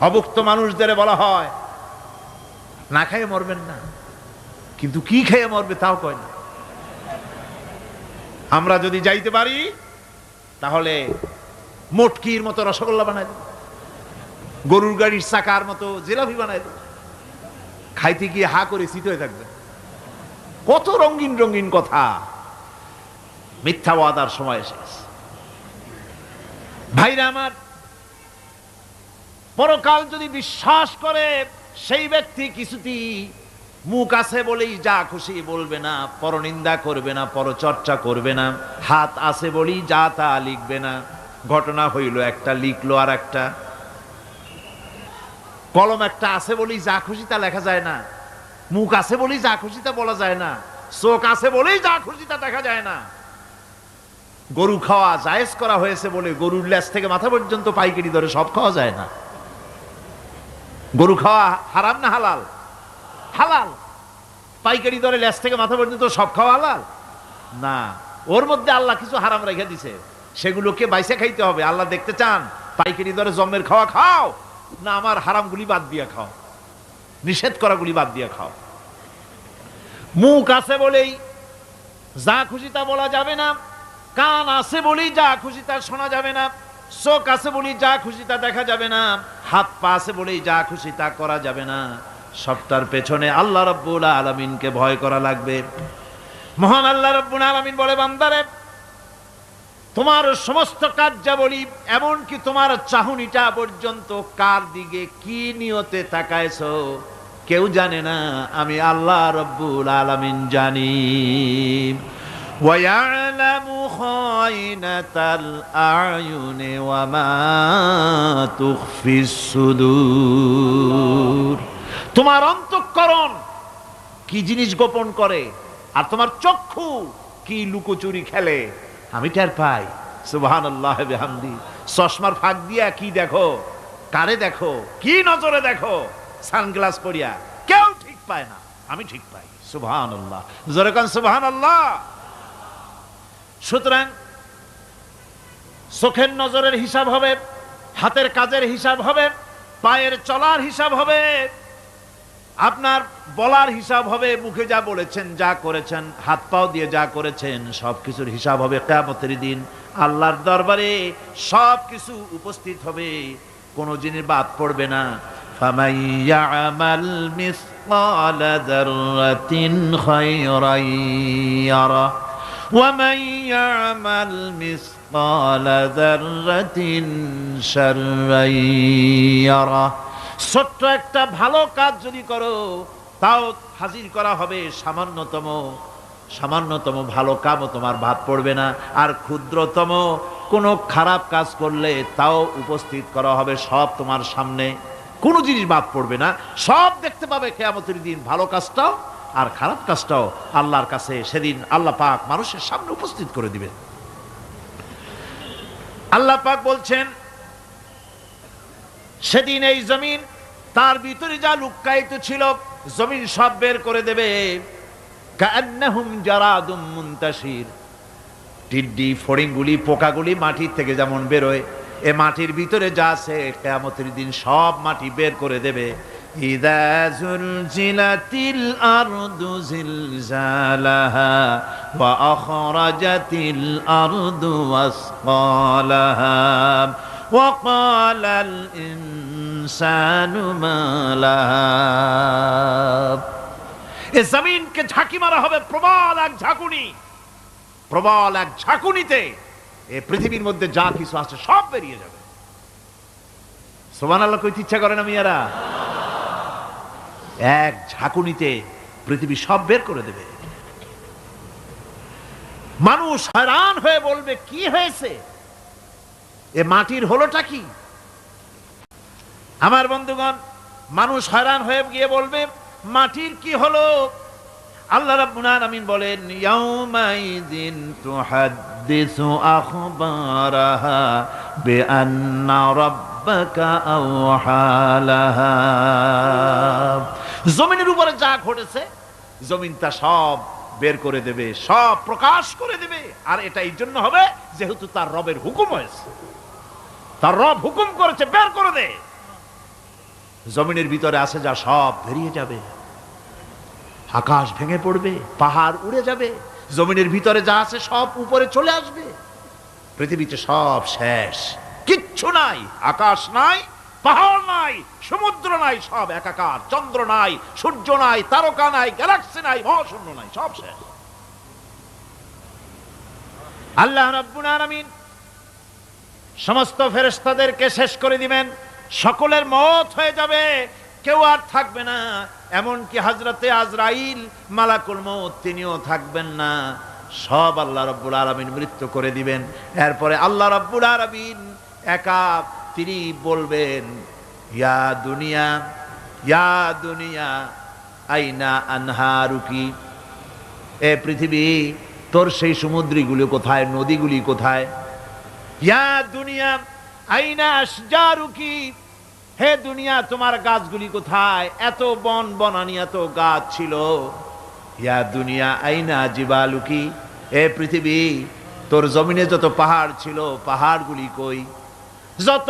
অভুক্ত মানুষদের বলা হয় না খেয়ে মরবেন না, কিন্তু কি খেয়ে মরবে তাও কয় না। আমরা যদি যাইতে পারি তাহলে মটকির মতো রসগোল্লা বানায় দেব, গরুর গাড়ির চাকার মতো জিলাপি বানায় দেব। খাইতে গিয়ে হা করে চিত হয়ে থাকবে। কত রঙিন রঙিন কথা। মিথ্যা ওয়াদার সময় এসে গেছে। ভাইরা আমার, পরকাল যদি বিশ্বাস করে সেই ব্যক্তি কিছুতেই মুখ আছে বলেই যা খুশি বলবে না, পরনিন্দা করবে না, পরচর্চা করবে না, হাত আছে বলেই যা তা লিখবে না। ঘটনা হইল একটা, লিখলো আর একটা। কলম একটা আছে বলেই যা খুশি তা লেখা যায় না, মুখ আছে বলেই যা খুশি তা বলা যায় না, চোখ আছে বলেই যা খুশি তা দেখা যায় না। গরু খাওয়া জায়েজ করা হয়েছে বলে গরুর লেজ থেকে মাথা পর্যন্ত পাইকারি দরে সব খাওয়া যায় না। গরু খাওয়া হারাম না হালাল? হালাল। পাইকারি দরে লেজ থেকে মাথা পর্যন্ত সব খাওয়া হালাল না। ওর মধ্যে আল্লাহ কিছু হারাম রেখে দিছে, সেগুলোকে বাইসে খাইতে হবে। আল্লাহ দেখতে চান পাইকারি দরে জম্মের খাওয়া খাও না আমার হারামগুলি বাদ দিয়ে খাও, নিষেধ করাগুলি বাদ দিয়ে খাও। মুখ আছে বলেই যা খুশি তা বলা যাবে না, কান আছে বলেই যা খুশি তা শোনা যাবে না, চোখ আছে বলেই যা খুশি তা দেখা যাবে না, হাত পা আছে বলেই যা খুশি তা করা যাবে না। সবটার পেছনে আল্লাহ রাব্বুল আলামিনকে ভয় করা লাগবে। মহান আল্লাহ রাব্বুল আলামিন বলে, বান্দারে তোমার সমস্ত কার্যাবলী এমনকি তোমার চাহনিটা পর্যন্ত কার দিকে কি নিয়তে তাকায়ছো কেউ জানে না, আমি আল্লাহ রাব্বুল আলামিন জানি। وَيَعْلَمُ خَائِنَةَ الْأَعْيُنِ وَمَا تُخْفِي الصُّدُورُ। তোমার অন্তঃকরণ কি জিনিস গোপন করে আর তোমার চক্ষু কি লুকোচুরি খেলে আমি টের পাই। সুবহানাল্লাহ বিহামদি। চশমার ফাঁক দিয়া কি দেখো, কারে দেখো, কি নজরে দেখো, সানগ্লাস পরিয়া কেউ ঠিক পায় না, আমি ঠিক পাই। সুবহানাল্লাহ, জোরে কান সুবহানাল্লাহ। সুতরাং চোখের নজরের হিসাব হবে, হাতের কাজের হিসাব হবে, পায়ের চলার হিসাব হবে, আপনার বলার হিসাব হবে, মুখে যা বলেছেন যা করেছেন হাত পাও দিয়ে যা করেছেন সবকিছুর হিসাব হবে কিয়ামতের দিন। আল্লাহর দরবারে সবকিছু উপস্থিত হবে, কোনো জিনিস বাদ পড়বে না। ফামান ইয়ামাল মিসকালা যাররাতিন খায়রান ইয়ারা ওয়া মান ইয়ামাল মিসকালা যাররাতিন শাররান ইয়ারা। ছোট্ট একটা ভালো কাজ যদি করো তাও হাজির করা হবে সামান্যতম ভালো কামও তোমার বাদ পড়বে না। আর ক্ষুদ্রতম কোনো খারাপ কাজ করলে তাও উপস্থিত করা হবে, সব তোমার সামনে, কোনো জিনিস বাদ পড়বে না, সব দেখতে পাবে কিয়ামতের দিন। ভালো কাজটাও আর খারাপ কাজটাও আল্লাহর কাছে সেদিন আল্লাহ পাক মানুষের সামনে উপস্থিত করে দিবেন। আল্লাহ পাক বলছেন সেদিন এই জমিন তার ভিতরে যা লুক্কায়িত ছিল জমিন সব বের করে দেবে। কান্নাহুম জারাদুম মুনতাশির। টিড্ডি ফড়িংগুলি পোকাগুলি মাটির থেকে যেমন বেরোয়, এ মাটির ভিতরে যা আছে কিয়ামতের দিন সব মাটি বের করে দেবে। ইযা যুলজিলাতিল আরদু জিলজালাহা ওয়া আখরাজাতিল আরদু আসকালাহা وقال الإنسان ما لها। এ জমিনকে ঝাঁকি মারা হবে প্রবল এক ঝাঁকুনি, প্রবল এক ঝাঁকুনিতে এই পৃথিবীর মধ্যে যা কিছু আছে সব বেরিয়ে যাবে। সুবহানাল্লাহ কইতে ইচ্ছা করে না মিয়ারা? এক ঝাঁকুনিতে পৃথিবী সব বের করে দেবে। মানুষ হয়রান হয়ে বলবে কি হয়েছে, এ মাটির হলোটা কি? আমার বন্ধুগণ, মানুষ হয়রান হয়ে গিয়ে বলবে মাটির কি হলো? আল্লাহ রাব্বুল আলামিন বলেন ইয়াউমাইযিন তুহাদ্দিসু আখবারাহা বিআন্না রাব্বাকা আওহালাহা। জমিনের উপরে যা ঘটেছে জমিন তা সব বের করে দেবে, সব প্রকাশ করে দেবে। আর এটা এই জন্য হবে যেহেতু তার রবের হুকুম হয়েছে, তার রব হুকুম করেছে বের করে দে। জমিনের ভিতরে আছে যা সব বেরিয়ে যাবে, আকাশ ভেঙে পড়বে, পাহাড় উড়ে যাবে, জমিনের ভিতরে যা আছে সব উপরে চলে আসবে, পৃথিবীতে সব শেষ, কিচ্ছু নাই, আকাশ নাই, পাহাড় নাই, সমুদ্র নাই, সব একাকার, চন্দ্র নাই, সূর্য নাই, তারকা নাই, গ্যালাক্সি নাই, মহাশূন্য নাই, সব শেষ। আল্লাহ রাব্বুল আলামিন সমস্ত ফেরেশতাদেরকে শেষ করে দিবেন, সকলের মওত হয়ে যাবে, কেউ আর থাকবে না। এমনকি হযরতে আজরাইল মালাকুল মউত তিনিও থাকবেন না, সব আল্লাহ রাব্বুল আলামিন মৃত্যু করে দিবেন। এরপরে আল্লাহ রাব্বুল আলামিন একা তিনি বলবেন ইয়া দুনিয়া ইয়া দুনিয়া আইনা আনহারুকি। এ পৃথিবী তোর সেই সমুদ্রগুলো কোথায়, নদীগুলি কোথায়? ইয়া দুনিয়া আইনা আশজারুকি, হে দুনিয়া তোমার গাছগুলি কোথায়? এত বন বনানি, এত গাছ ছিল। ইয়া দুনিয়া আইনা জিবালুকি, এ পৃথিবী তোর জমিনে যত পাহাড় ছিল, পাহাড়গুলি কই? যত